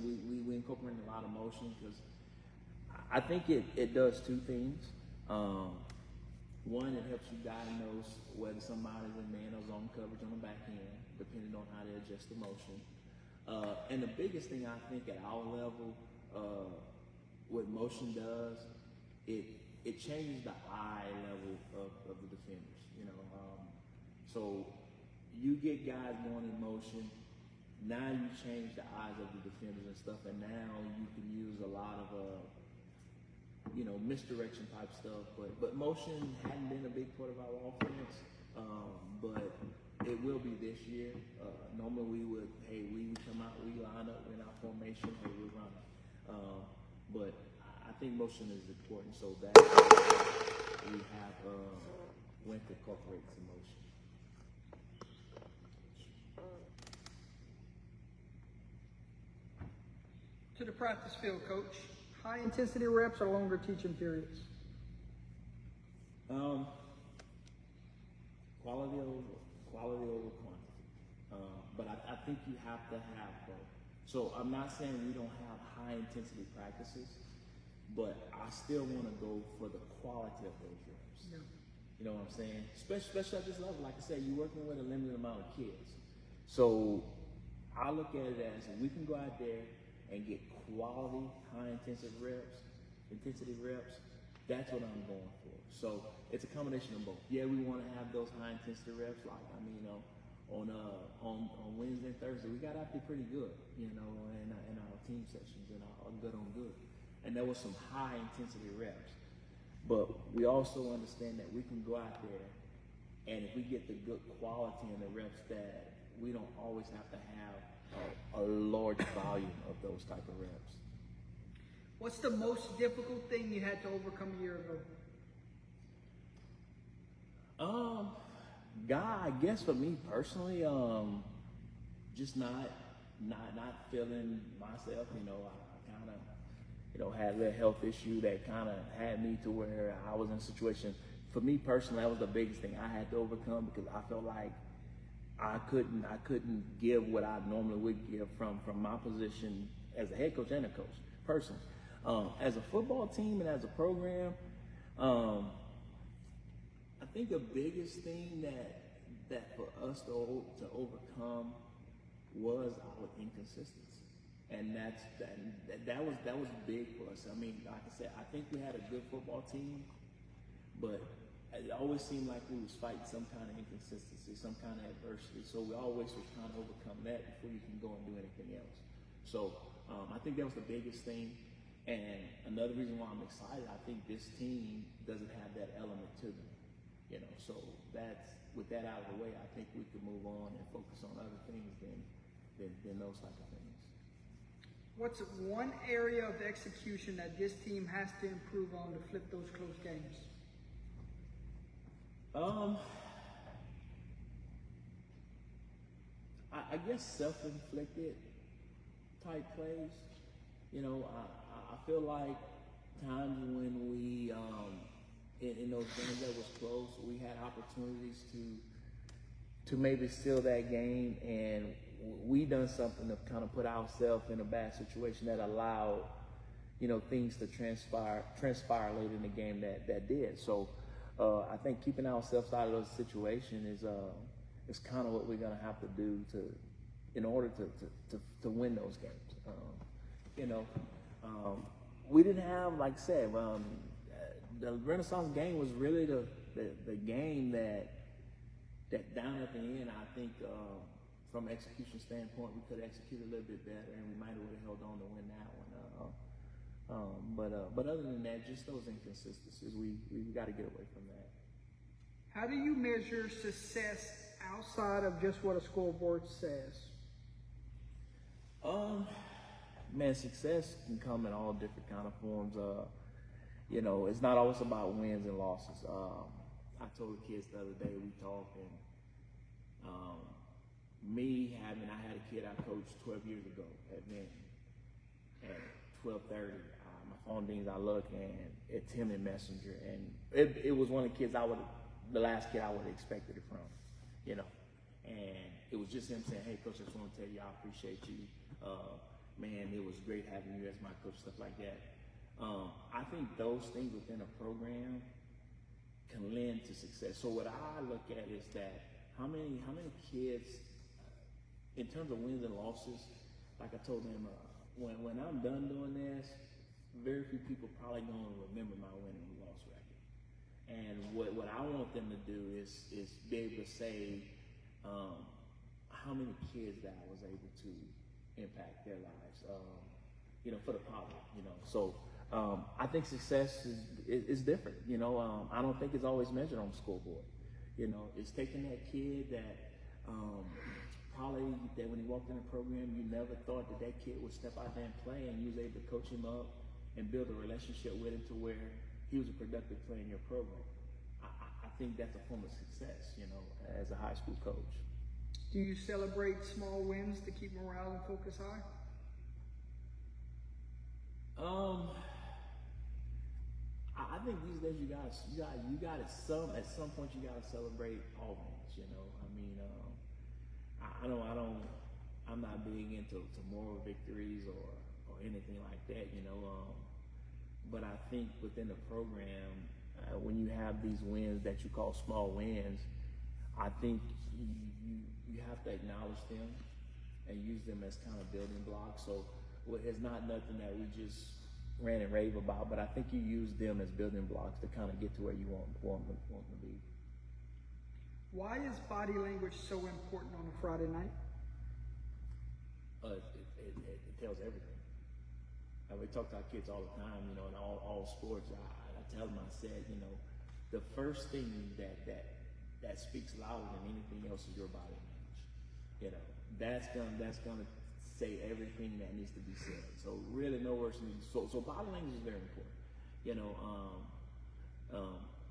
we incorporated a lot of motion because I think it does two things. One, it helps you diagnose whether somebody's in man or zone coverage on the back end, depending on how they adjust the motion. And the biggest thing I think at our level, what motion does, it changes the eye level of the defenders. You know, so you get guys going in motion. Now you change the eyes of the defenders and stuff, and now you can use a lot of misdirection type stuff. But motion hadn't been a big part of our offense, but it will be this year. Normally we come out, we line up, we're in our formation, hey, we run. But I think motion is important, so that we have when to incorporate some motion. To the practice field, Coach. High intensity reps or longer teaching periods? Quality over quantity. But I think you have to have both. So I'm not saying we don't have high intensity practices, but I still want to go for the quality of those reps. Yeah. You know what I'm saying? Especially at this level, like I said, you're working with a limited amount of kids. So I look at it as if we can go out there and get quality high intensity reps, that's what I'm going for. So it's a combination of both. Yeah, we want to have those high intensity reps. Like on Wednesday and Thursday, we got out there pretty good, in our team sessions and our good on good. And there was some high intensity reps. But we also understand that we can go out there, and if we get the good quality in the reps, that we don't always have to have a large volume of those type of reps. What's the most difficult thing you had to overcome a year ago? I guess for me personally, just not feeling myself. I kind of, had a little health issue that kind of had me to where I was in a situation. For me personally, that was the biggest thing I had to overcome, because I felt like I couldn't give what I normally would give from my position as a head coach and a coach personally. As a football team and as a program, I think the biggest thing that for us to overcome was our inconsistency, and that was big for us. I mean, like I said, I think we had a good football team, but it always seemed like we was fighting some kind of inconsistency, some kind of adversity. So we always were trying to overcome that before you can go and do anything else. So I think that was the biggest thing. And another reason why I'm excited, I think this team doesn't have that element to them. So with that out of the way, I think we could move on and focus on other things than those type of things. What's one area of execution that this team has to improve on to flip those close games? I guess self-inflicted type plays. I feel like times when we in those games that was close, we had opportunities to maybe steal that game, and we done something to kind of put ourselves in a bad situation that allowed things to transpire later in the game that did. So I think keeping ourselves out of those situations is kind of what we're gonna have to do in order to win those games. We didn't have, like I said, the Renaissance game was really the game that down at the end, I think from an execution standpoint, we could execute a little bit better, and we might have held on to win that one. But other than that, just those inconsistencies, we got to get away from that. How do you measure success outside of just what a scoreboard says? Man, success can come in all different kind of forms. It's not always about wins and losses. I told the kids the other day, we talked, and I had a kid I coached 12 years ago at 12:30. My phone dings, I look, and it's him in Messenger, and it was one of the kids the last kid I would have expected it from, and it was just him saying, "Hey, coach, I just want to tell you I appreciate you. Man, it was great having you as my coach," stuff like that. I think those things within a program can lend to success. So what I look at is that how many kids, in terms of wins and losses, like I told them, when I'm done doing this, very few people probably gonna remember my win and loss record. And what I want them to do is be able to say how many kids that I was able to impact their lives, for the positive, So I think success is different, I don't think it's always measured on the scoreboard. It's taking that kid that probably that when he walked in the program, you never thought that kid would step out there and play, and you was able to coach him up and build a relationship with him to where he was a productive player in your program. I think that's a form of success, as a high school coach. Do you celebrate small wins to keep morale and focus high? I think these days you got at some point you gotta celebrate all wins. You know, I mean, I'm not big into moral victories or anything like that. You know, but I think within the program, when you have these wins that you call small wins, I think you have to acknowledge them and use them as kind of building blocks. So it's not nothing that we just ran and rave about, but I think you use them as building blocks to kind of get to where you want to be. Why is body language so important on a Friday night? It tells everything. We talk to our kids all the time, you know, in all sports. I tell them, I said, you know, the first thing that speaks louder than anything else is your body language. You know, that's gonna say everything that needs to be said. So really no worse than so body language is very important. You know,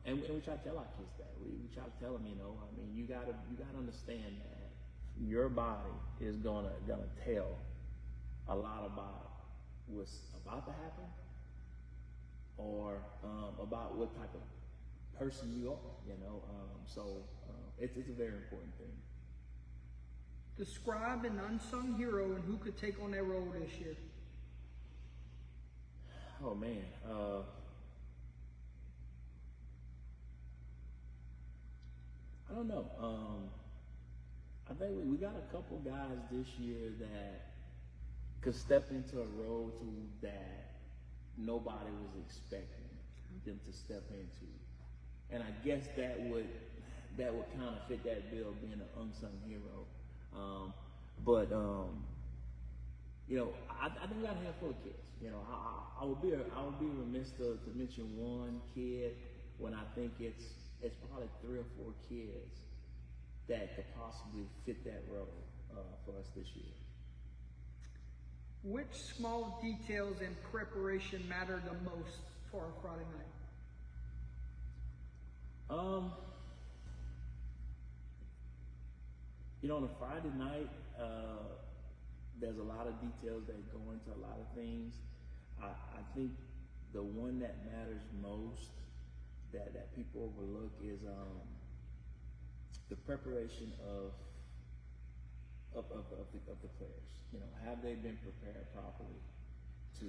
and we try to tell our kids that. We try to tell them, you know, I mean, you gotta understand that your body is gonna tell a lot about what's about to happen or about what type of person you are, you know. It's a very important thing. Describe an unsung hero and who could take on that role this year. Oh man, I don't know. I think we got a couple guys this year that could step into a role that nobody was expecting them to step into, and I guess that would kind of fit that bill, being an unsung hero. You know, I think we got a handful of kids. You know, I would be remiss to mention one kid when I think it's probably 3 or 4 kids that could possibly fit that role for us this year. Which small details in preparation matter the most for a Friday night? You know, on a Friday night, there's a lot of details that go into a lot of things. I think the one that matters most that people overlook is the preparation of the players. You know, have they been prepared properly to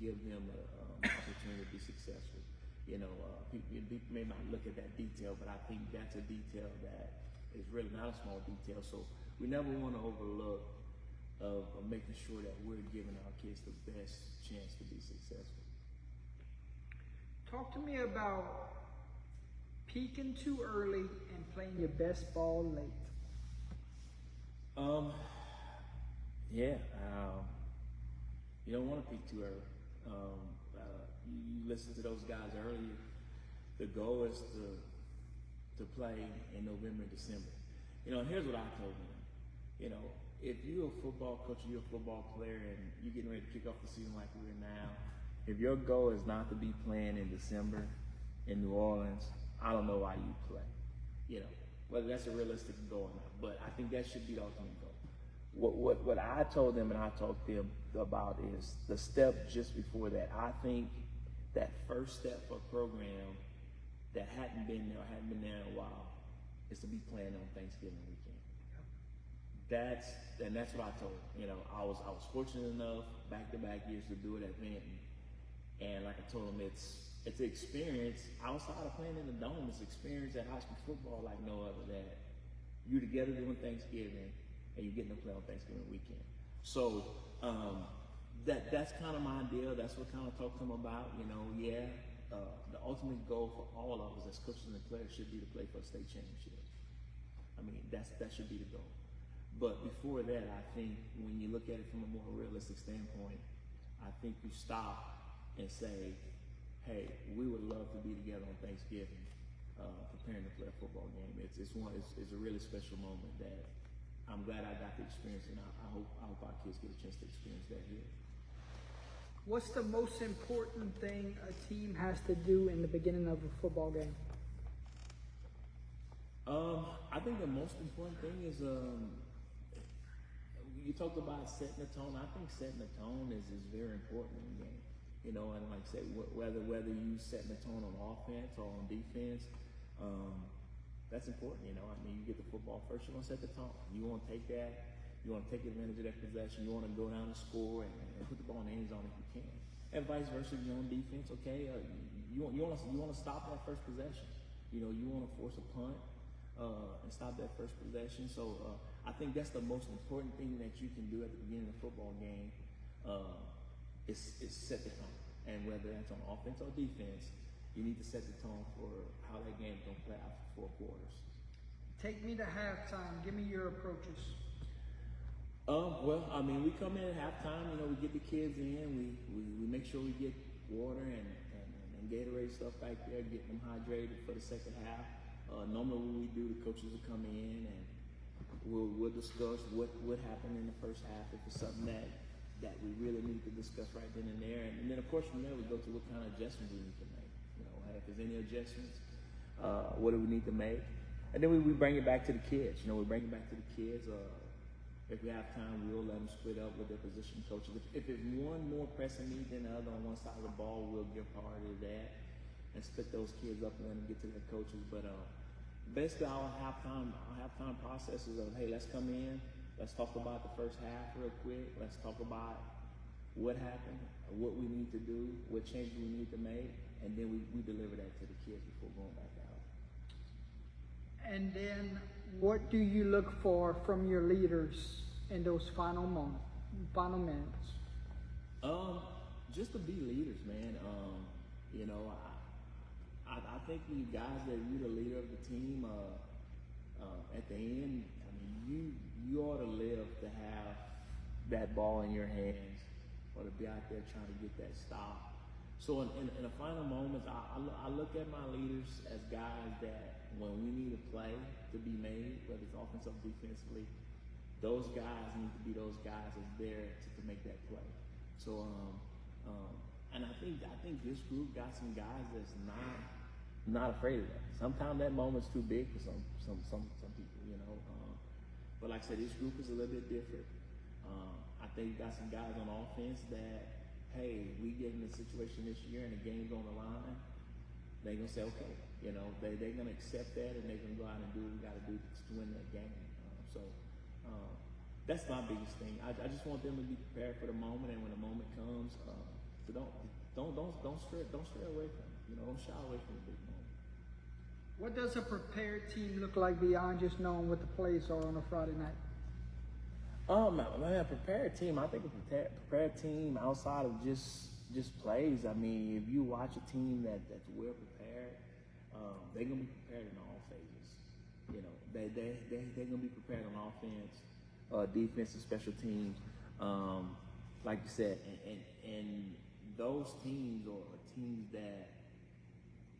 give them an opportunity to be successful? You know, people may not look at that detail, but I think that's a detail that is really not a small detail. So we never want to overlook of making sure that we're giving our kids the best chance to be successful. Talk to me about peaking too early and playing your best ball late. You don't want to peak too early. You listen to those guys earlier. The goal is to play in November and December. You know, and here's what I told them. You know, if you're a football coach, you're a football player, and you're getting ready to kick off the season like we're now, if your goal is not to be playing in December in New Orleans, I don't know why you play. You know, whether that's a realistic goal or not, but I think that should be the ultimate goal. What I told them and I talked to them about is the step just before that. I think that first step for a program that hadn't been there in a while is to be playing on Thanksgiving weekend. That's what I told them. You know, I was fortunate enough back-to-back years to do it at Vinton, and like I told them, it's an experience outside of playing in the dome. It's an experience at high school football like no other. That you're together doing Thanksgiving and you're getting to play on Thanksgiving weekend. So that's kind of my deal. That's what kind of talked to them about. You know, the ultimate goal for all of us as coaches and players should be to play for a state championship. I mean, that should be the goal. But before that, I think when you look at it from a more realistic standpoint, I think you stop and say, hey, we would love to be together on Thanksgiving, preparing to play a football game. It's a really special moment that I'm glad I got to experience, and I hope our kids get a chance to experience that here. What's the most important thing a team has to do in the beginning of a football game? I think the most important thing is you talked about setting the tone. I think setting the tone is very important in the game. you know, and like I said, whether you setting the tone on offense or on defense, that's important, you know. I mean, you get the football first, you're gonna set the tone. You want to take that, you want to take advantage of that possession. You want to go down and score and put the ball in the end zone if you can. And vice versa, if you're on defense, okay, you want to stop that first possession. You know, you want to force a punt and stop that first possession. So I think that's the most important thing that you can do at the beginning of the football game. Is set the tone, and whether that's on offense or defense, you need to set the tone for how that game's gonna play out for 4 quarters. Take me to halftime. Give me your approaches. Well, I mean, we come in at halftime. You know, we get the kids in. We make sure we get water and Gatorade stuff back there, getting them hydrated for the second half. Normally, what we do, the coaches will come in and we'll discuss what happened in the first half. If it's something that we really need to discuss right then and there. And then, of course, from there, we go to what kind of adjustments we need to make. You know, if there's any adjustments, what do we need to make? And then we bring it back to the kids. You know, we bring it back to the kids. If we have time, we'll let them split up with their position coaches. If there's one more pressing need than the other on one side of the ball, we'll give priority to that and split those kids up and let them get to their coaches. But basically, our halftime process is of, hey, let's come in. Let's talk about the first half real quick. Let's talk about what happened, what we need to do, what changes we need to make, and then we deliver that to the kids before going back out. And then what do you look for from your leaders in those final minutes? Just to be leaders, man. You know, I think you guys that you're the leader of the team, at the end, I mean, you ought to live to have that ball in your hands or to be out there trying to get that stop. So in the final moments, I look at my leaders as guys that when we need a play to be made, whether it's offensive or defensively, those guys need to be those guys that's there to make that play. So, and I think this group got some guys that's not afraid of that. Sometimes that moment's too big for some people, you know. But like I said, this group is a little bit different. I think we got some guys on offense that, hey, we get in a situation this year and the game's on the line. They're gonna say, okay, you know, they're gonna accept that and they're gonna go out and do what we gotta do to win that game. So that's my biggest thing. I just want them to be prepared for the moment, and when the moment comes, so don't stray away from it. You know, don't shy away from the big moment. What does a prepared team look like beyond just knowing what the plays are on a Friday night? Man, a prepared team. I think a prepared team outside of just plays. I mean, if you watch a team that's well prepared, they're gonna be prepared in all phases. You know, they're gonna be prepared on offense, defense, and special teams. Like you said, and those teams are teams that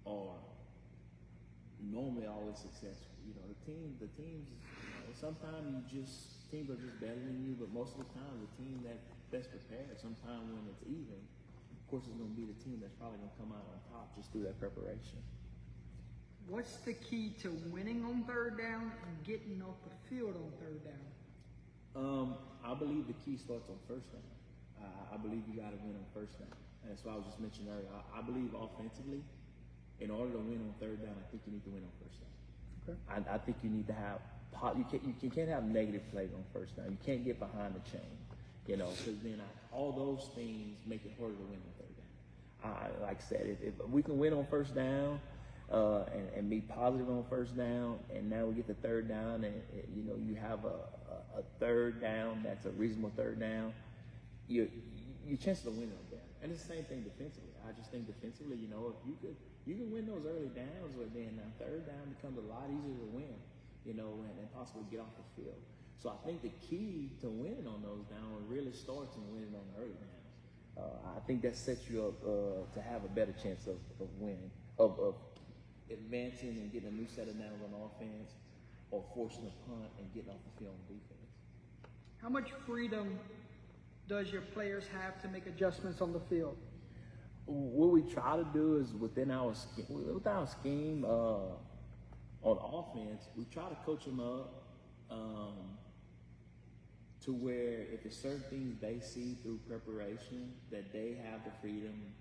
are normally always successful. You know, the teams, you know, sometimes teams are just better than you, but most of the time the team that's best prepared, sometimes when it's even, of course it's going to be the team that's probably going to come out on top just through that preparation. What's the key to winning on third down and getting off the field on third down? I believe the key starts on first down. I believe you got to win on first down. And that's why I was just mentioning earlier. I believe offensively, in order to win on third down, I think you need to win on first down. Okay. I think you need to have you can't have negative plays on first down. You can't get behind the chain, you know, because then all those things make it harder to win on third down. Like I said, if we can win on first down and be positive on first down, and now we get the third down, and you know you have a third down that's a reasonable third down, your chances of winning are better. And it's the same thing defensively. I just think defensively, you know, if you can win those early downs, but then third down becomes a lot easier to win, you know, and possibly get off the field. So I think the key to winning on those downs really starts in winning on the early downs. I think that sets you up to have a better chance of winning, of advancing and getting a new set of downs on offense, or forcing a punt and getting off the field on defense. How much freedom does your players have to make adjustments on the field? What we try to do is within our scheme on offense, we try to coach them up to where if it's certain things they see through preparation, that they have the freedom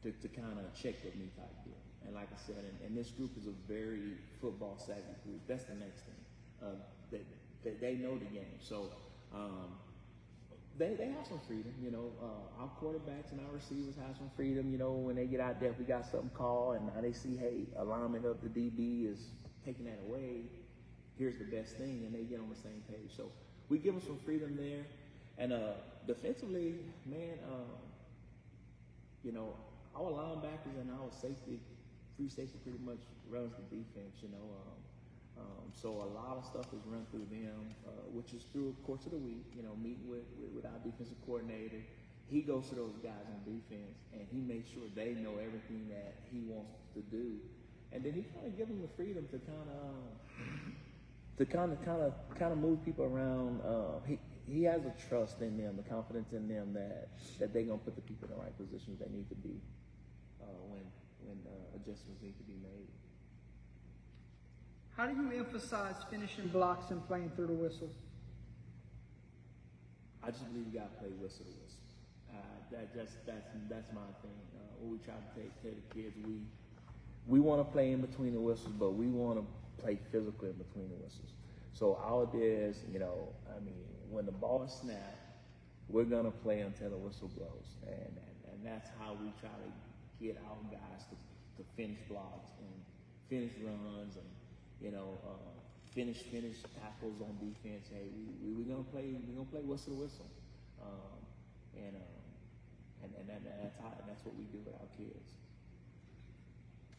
to kind of check with me type deal. And like I said, and this group is a very football savvy group. That's the next thing. They know the game. So they have some freedom, you know. Our quarterbacks and our receivers have some freedom, you know. When they get out there, if we got something called and now they see, hey, alignment of the DB is taking that away, here's the best thing, and they get on the same page. So we give them some freedom there. And defensively, man, you know, our linebackers and our free safety pretty much runs the defense, you know. So a lot of stuff is run through them, which is through the course of the week, you know, meeting with our defensive coordinator. He goes to those guys on defense, and he makes sure they know everything that he wants to do. And then he kind of gives them the freedom to kind of move people around. He has a trust in them, the confidence in them that they're gonna put the people in the right positions they need to be when adjustments need to be made. How do you emphasize finishing blocks and playing through the whistle? I just believe you gotta play whistle to whistle. That's my thing. What we try to tell the kids, we want to play in between the whistles, but we want to play physical in between the whistles. So our idea is, you know, I mean, when the ball is snapped, we're gonna play until the whistle blows, and that's how we try to get our guys to finish blocks and finish runs and, you know, finish tackles on defense. Hey, we're gonna play whistle to whistle, and that's what we do with our kids.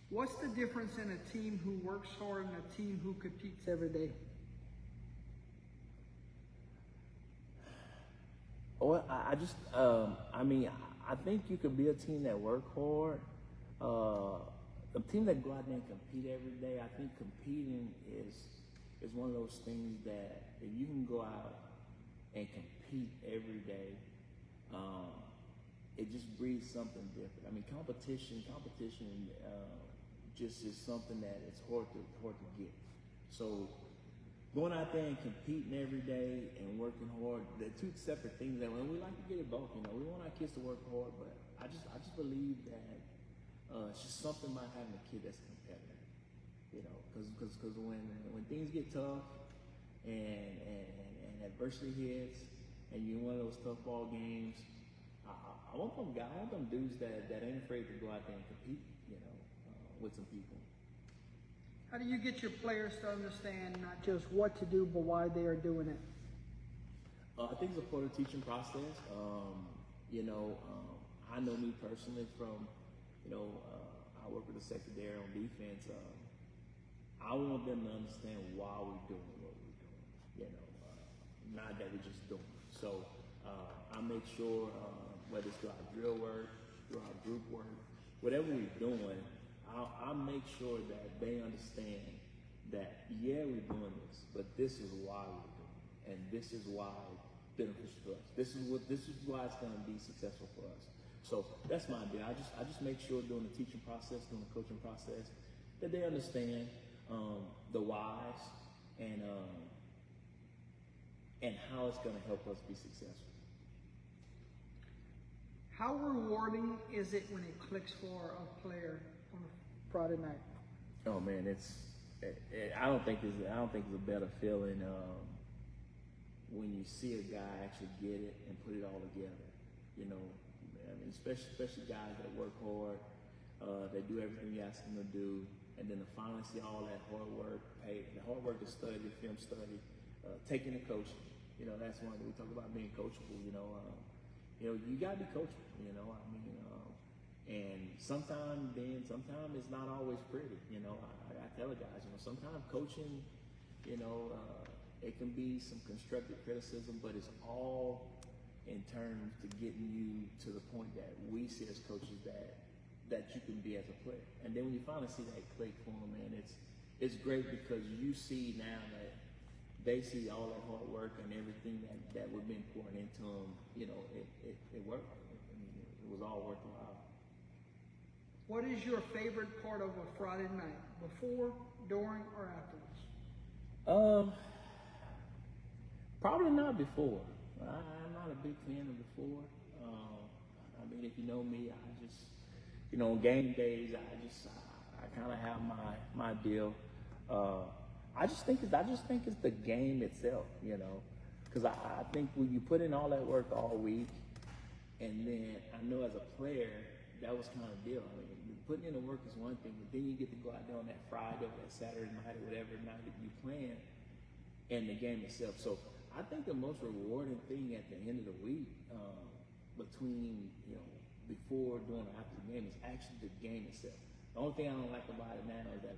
What's the difference in a team who works hard and a team who competes every day? Well, I mean, I think you could be a team that work hard. A team that go out there and compete every day, I think competing is one of those things that if you can go out and compete every day, it just breeds something different. I mean, competition just is something that it's hard to get. So going out there and competing every day and working hard, they're two separate things. And we like to get it both. You know, we want our kids to work hard, but I just believe that it's just something about having a kid that's competitive. You know, because when things get tough and adversity hits and you're in one of those tough ball games, I want them dudes that ain't afraid to go out there and compete. You know, with some people. How do you get your players to understand not just what to do, but why they are doing it? I think it's a part of the teaching process. You know, I know me personally from, you know, I work with the secondary on defense. I want them to understand why we're doing what we're doing. You know, not that we're just doing it. So I make sure, whether it's through our drill work, through our group work, whatever we're doing, I make sure that they understand that, yeah, we're doing this, but this is why we're doing it, and this is why it's beneficial to us. This is why it's going to be successful for us. So that's my idea. I just make sure during the teaching process, during the coaching process, that they understand the whys and how it's going to help us be successful. How rewarding is it when it clicks for a player on a Friday night? Oh man, I don't think it's a better feeling when you see a guy actually get it and put it all together. You know, I mean, especially guys that work hard, they do everything you ask them to do, and then to finally see all that hard work paid, the hard work to study, film study, taking the coaching. You know, that's one that we talk about being coachable. You know, you gotta be coachable. You know, I mean, and sometimes it's not always pretty. You know, I tell the guys, you know, sometimes coaching, you know, it can be some constructive criticism, but it's all in terms to getting you to the point that we see as coaches that you can be as a player. And then when you finally see that click for them, man, it's great because you see now that they see all that hard work and everything that we've been pouring into them. You know, it worked. I mean, it was all worthwhile. What is your favorite part of a Friday night, before, during, or afterwards? Probably not before. I'm not a big fan of before. I mean, if you know me, I just, on game days, I kind of have my deal. I just think it's the game itself, because I think when you put in all that work all week, and then I know as a player, that was kind of the deal. I mean, putting in the work is one thing, but then you get to go out there on that Friday or that Saturday night or whatever night that you playing, and the game itself. So I think the most rewarding thing at the end of the week, between before, during, or after the game, is actually the game itself. The only thing I don't like about it now is that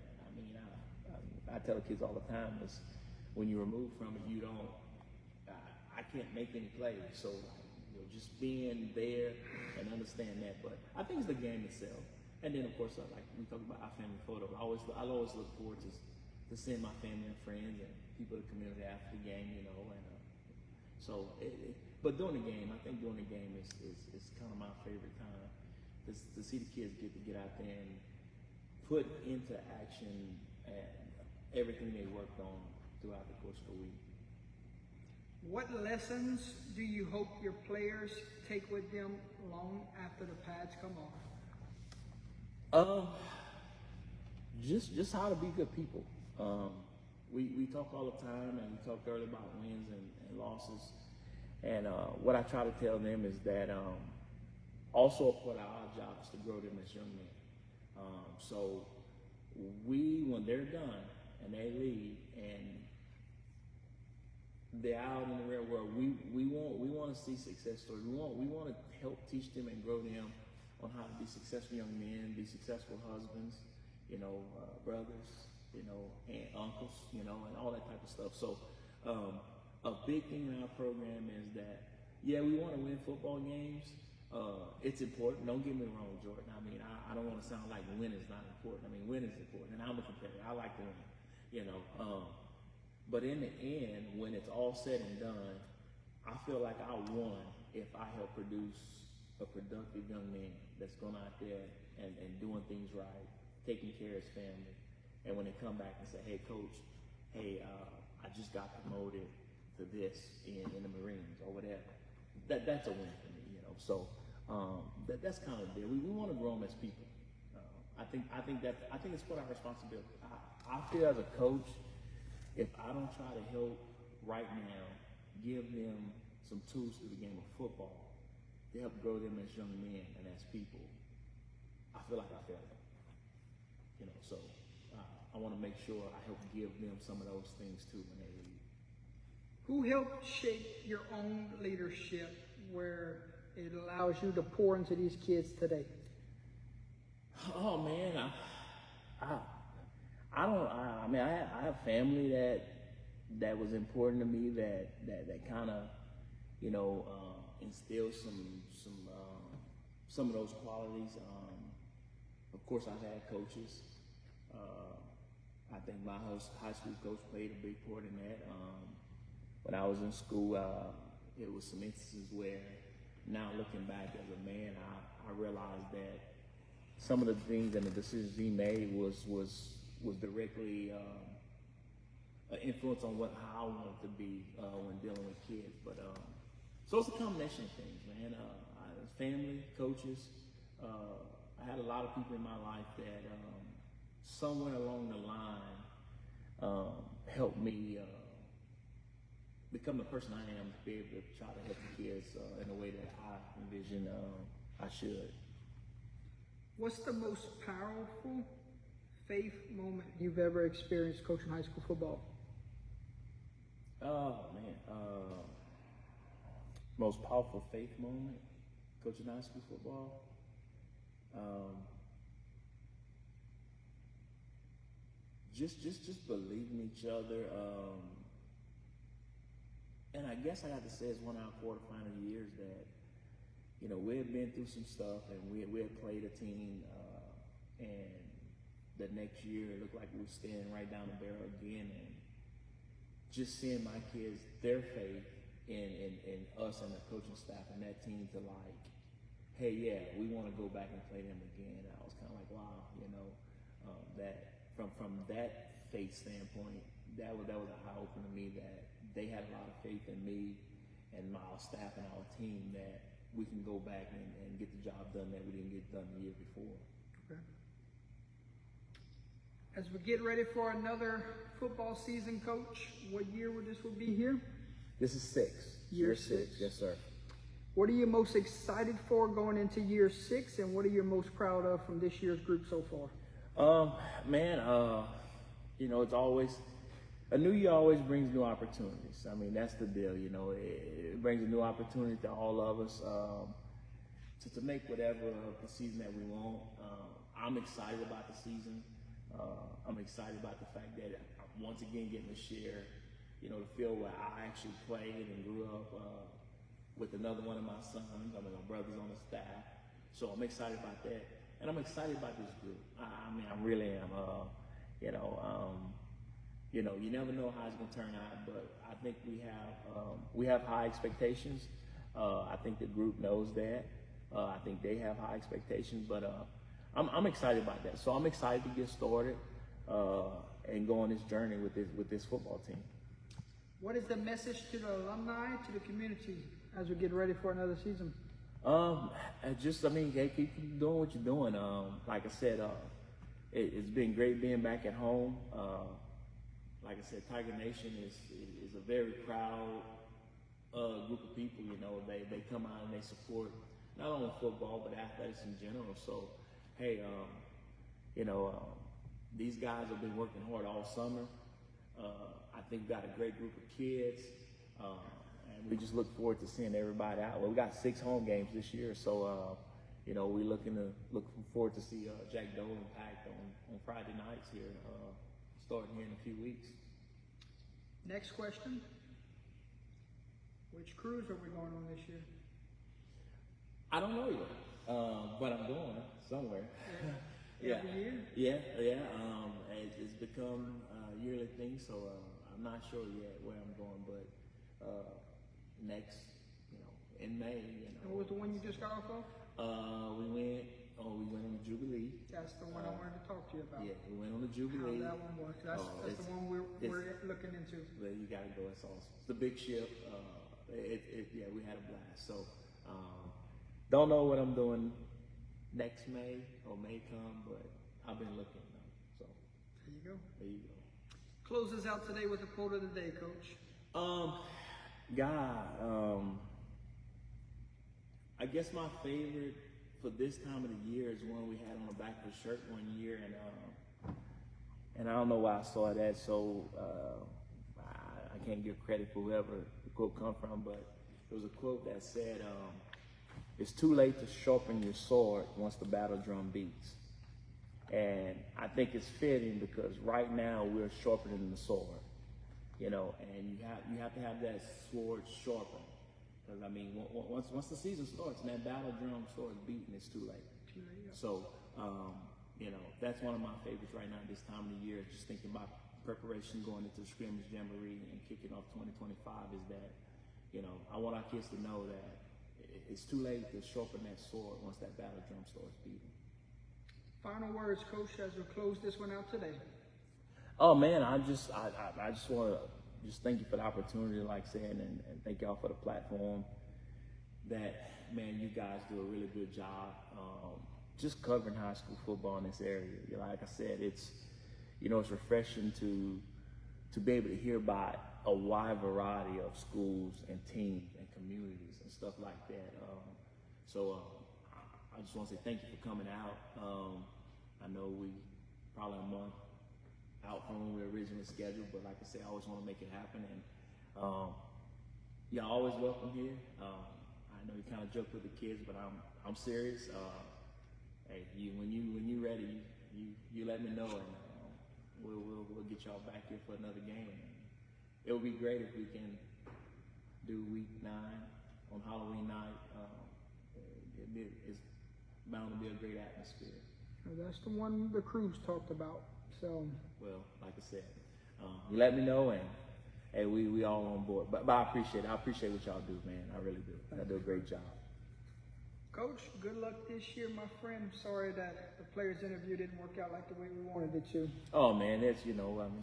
I tell the kids all the time is when you remove from it, you don't. I can't make any plays, so just being there and understand that. But I think it's the game itself, and then of course, like we talk about our family photos. I always look forward to seeing my family and friends and people in the community after the game, and so. But during the game, I think during the game is kind of my favorite time to see the kids get out there and put into action everything they worked on throughout the course of the week. What lessons do you hope your players take with them long after the pads come off? Just how to be good people. We talk all the time, and we talked earlier about wins and losses. And what I try to tell them is that also a part of our job is to grow them as young men. So when they're done and they leave and they're out in the real world, we want to see success stories. We want to help teach them and grow them on how to be successful young men, be successful husbands, brothers, and uncles, and all that type of stuff. So a big thing in our program is that, yeah, we want to win football games. It's important. Don't get me wrong, Jordan. I mean, I don't want to sound like win is not important. I mean, win is important, and I'm a competitor. I like to win, But in the end, when it's all said and done, I feel like I won if I help produce a productive young man that's going out there and doing things right, taking care of his family. And when they come back and say, hey, coach, I just got promoted to this in the Marines or whatever, that's a win for me, So that's kind of there. We want to grow them as people. I think it's part of our responsibility. I feel as a coach, if I don't try to help right now, give them some tools through the game of football to help grow them as young men and as people, I feel like I failed them. So I want to make sure I help give them some of those things too when they leave. Who helped shape your own leadership where it allows you to pour into these kids today? Oh man, I have family that was important to me that kind of instilled some of those qualities. Of course, I've had coaches. I think my high school coach played a big part in that. When I was in school, it was some instances where, now looking back as a man, I realized that some of the things and the decisions he made was directly an influence on how I wanted to be when dealing with kids. But so it's a combination of things, man. Family, coaches. I had a lot of people in my life that somewhere along the line helped me become the person I am to be able to try to help the kids in a way that I envision I should. What's the most powerful faith moment you've ever experienced coaching high school football? Oh man, most powerful faith moment coaching high school football. Just believing each other. And I guess I got to say it's one of our quarterfinal years that, we had been through some stuff and we had played a team, and the next year it looked like we were standing right down the barrel again, and just seeing my kids, their faith in us and the coaching staff and that team to like, hey, yeah, we want to go back and play them again. I was kind of like, wow, that from that faith standpoint, that was an eye opener to me that they had a lot of faith in me and my staff and our team that we can go back and get the job done that we didn't get done the year before. Okay. As we get ready for another football season, Coach, what year would this be here? This is 6. Year 6. Yes, sir. What are you most excited for going into year 6, and what are you most proud of from this year's group so far? You know, it's always, a new year always brings new opportunities. I mean, that's the deal, you know. It brings a new opportunity to all of us to make whatever the season that we want. I'm excited about the season. I'm excited about the fact that I'm once again getting to share, you know, the field where I actually played and grew up with another one of my sons. I mean, my brother's on the staff. So I'm excited about that. And I'm excited about this group. I mean, I really am. You know, you never know how it's gonna turn out, but I think we have high expectations. I think the group knows that. I think they have high expectations, but I'm excited about that. So I'm excited to get started and go on this journey with this football team. What is the message to the alumni, to the community, as we get ready for another season? Hey, keep doing what you're doing. Like I said, it's been great being back at home. Like I said, Tiger Nation is a very proud group of people. You know, they come out and they support not only football but athletics in general. So, hey, these guys have been working hard all summer. I think we got a great group of kids. And we just look forward to seeing everybody out. Well, we got 6 home games this year, so we're looking forward to see Jack Dolan packed on Friday nights here, starting here in a few weeks. Next question: which cruise are we going on this year? I don't know yet, but I'm going somewhere. Yeah. Every year? Yeah. It's become a yearly thing, so I'm not sure yet where I'm going, but. Next, in May. What was the one you just got off of? We went on the Jubilee. That's the one I wanted to talk to you about. Yeah, we went on the Jubilee. How that one was. That's the one we're looking into. Well, you gotta go. It's awesome. It's the big ship. We had a blast. So, don't know what I'm doing next May or May come, but I've been looking. So there you go. Close us out today with the quote of the day, Coach. I guess my favorite for this time of the year is one we had on the back of the shirt one year, and I don't know why I saw that, so I can't give credit for whoever the quote come from, but it was a quote that said, "It's too late to sharpen your sword once the battle drum beats." And I think it's fitting because right now we're sharpening the sword. And you have to have that sword sharpened, because I mean, once the season starts and that battle drum starts beating, it's too late. So, that's one of my favorites right now this time of the year. Just thinking about preparation going into the scrimmage jamboree and kicking off 2025 is that, I want our kids to know that it's too late to sharpen that sword once that battle drum starts beating. Final words, Coach, as we close this one out today. Oh man, I just want to just thank you for the opportunity, like saying, and thank y'all for the platform. That, man, you guys do a really good job just covering high school football in this area. Like I said, it's refreshing to be able to hear about a wide variety of schools and teams and communities and stuff like that. I just want to say thank you for coming out. I know we probably a month out from when we were originally scheduled, but like I said, I always want to make it happen, and y'all always welcome here. I know you kind of joke with the kids, but I'm serious. Hey, when you ready, you let me know, and we'll get y'all back here for another game. It would be great if we can do week 9 on Halloween night. It's bound to be a great atmosphere. That's the one the crews talked about. So, well, like I said, you let me know, and hey, we all on board. But I appreciate it. I appreciate what y'all do, man. I really do. I do a great job. Coach, good luck this year, my friend. Sorry that the players' interview didn't work out like the way we wanted it to. Oh man, that's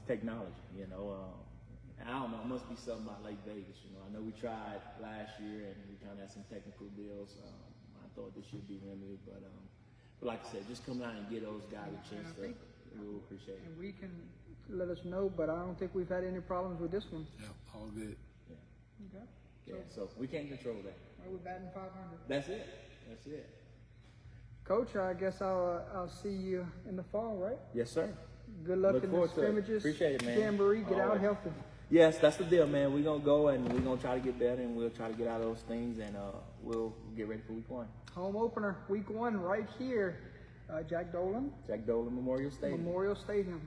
technology. I don't know. It must be something about Lake Vegas. I know we tried last year and we kind of had some technical deals. I thought this should be remedied, but like I said, just come out and get those guys a chance to. We'll appreciate it. And we can let us know, but I don't think we've had any problems with this one. Yeah, all good. Yeah. Okay. Yeah. So we can't control that. Well, we're batting 500. That's it. That's it. Coach, I guess I'll see you in the fall, right? Yes, sir. Good luck Look in the forward to it. scrimmages. Appreciate it, man. Jamboree, get out Always. healthy. Yes, that's the deal, man. We're gonna go and we're gonna try to get better, and we'll try to get out of those things, and we'll get ready for week 1. Home opener, week 1, right here, Jack Dolan Jack Dolan Memorial Stadium. Memorial Stadium.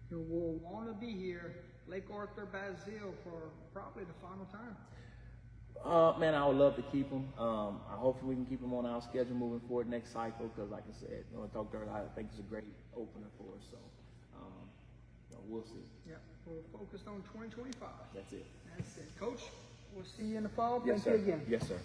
You will want to be here, Lake Arthur, Basile, for probably the final time. Man, I would love to keep them. Hopefully we can keep them on our schedule moving forward next cycle, because like I said, I talked earlier, I think it's a great opener for us. So we'll see. Yeah, we're focused on 2025. That's it. That's it. Coach, we'll see you in the fall. Yes, Thank sir. you again. Yes, sir.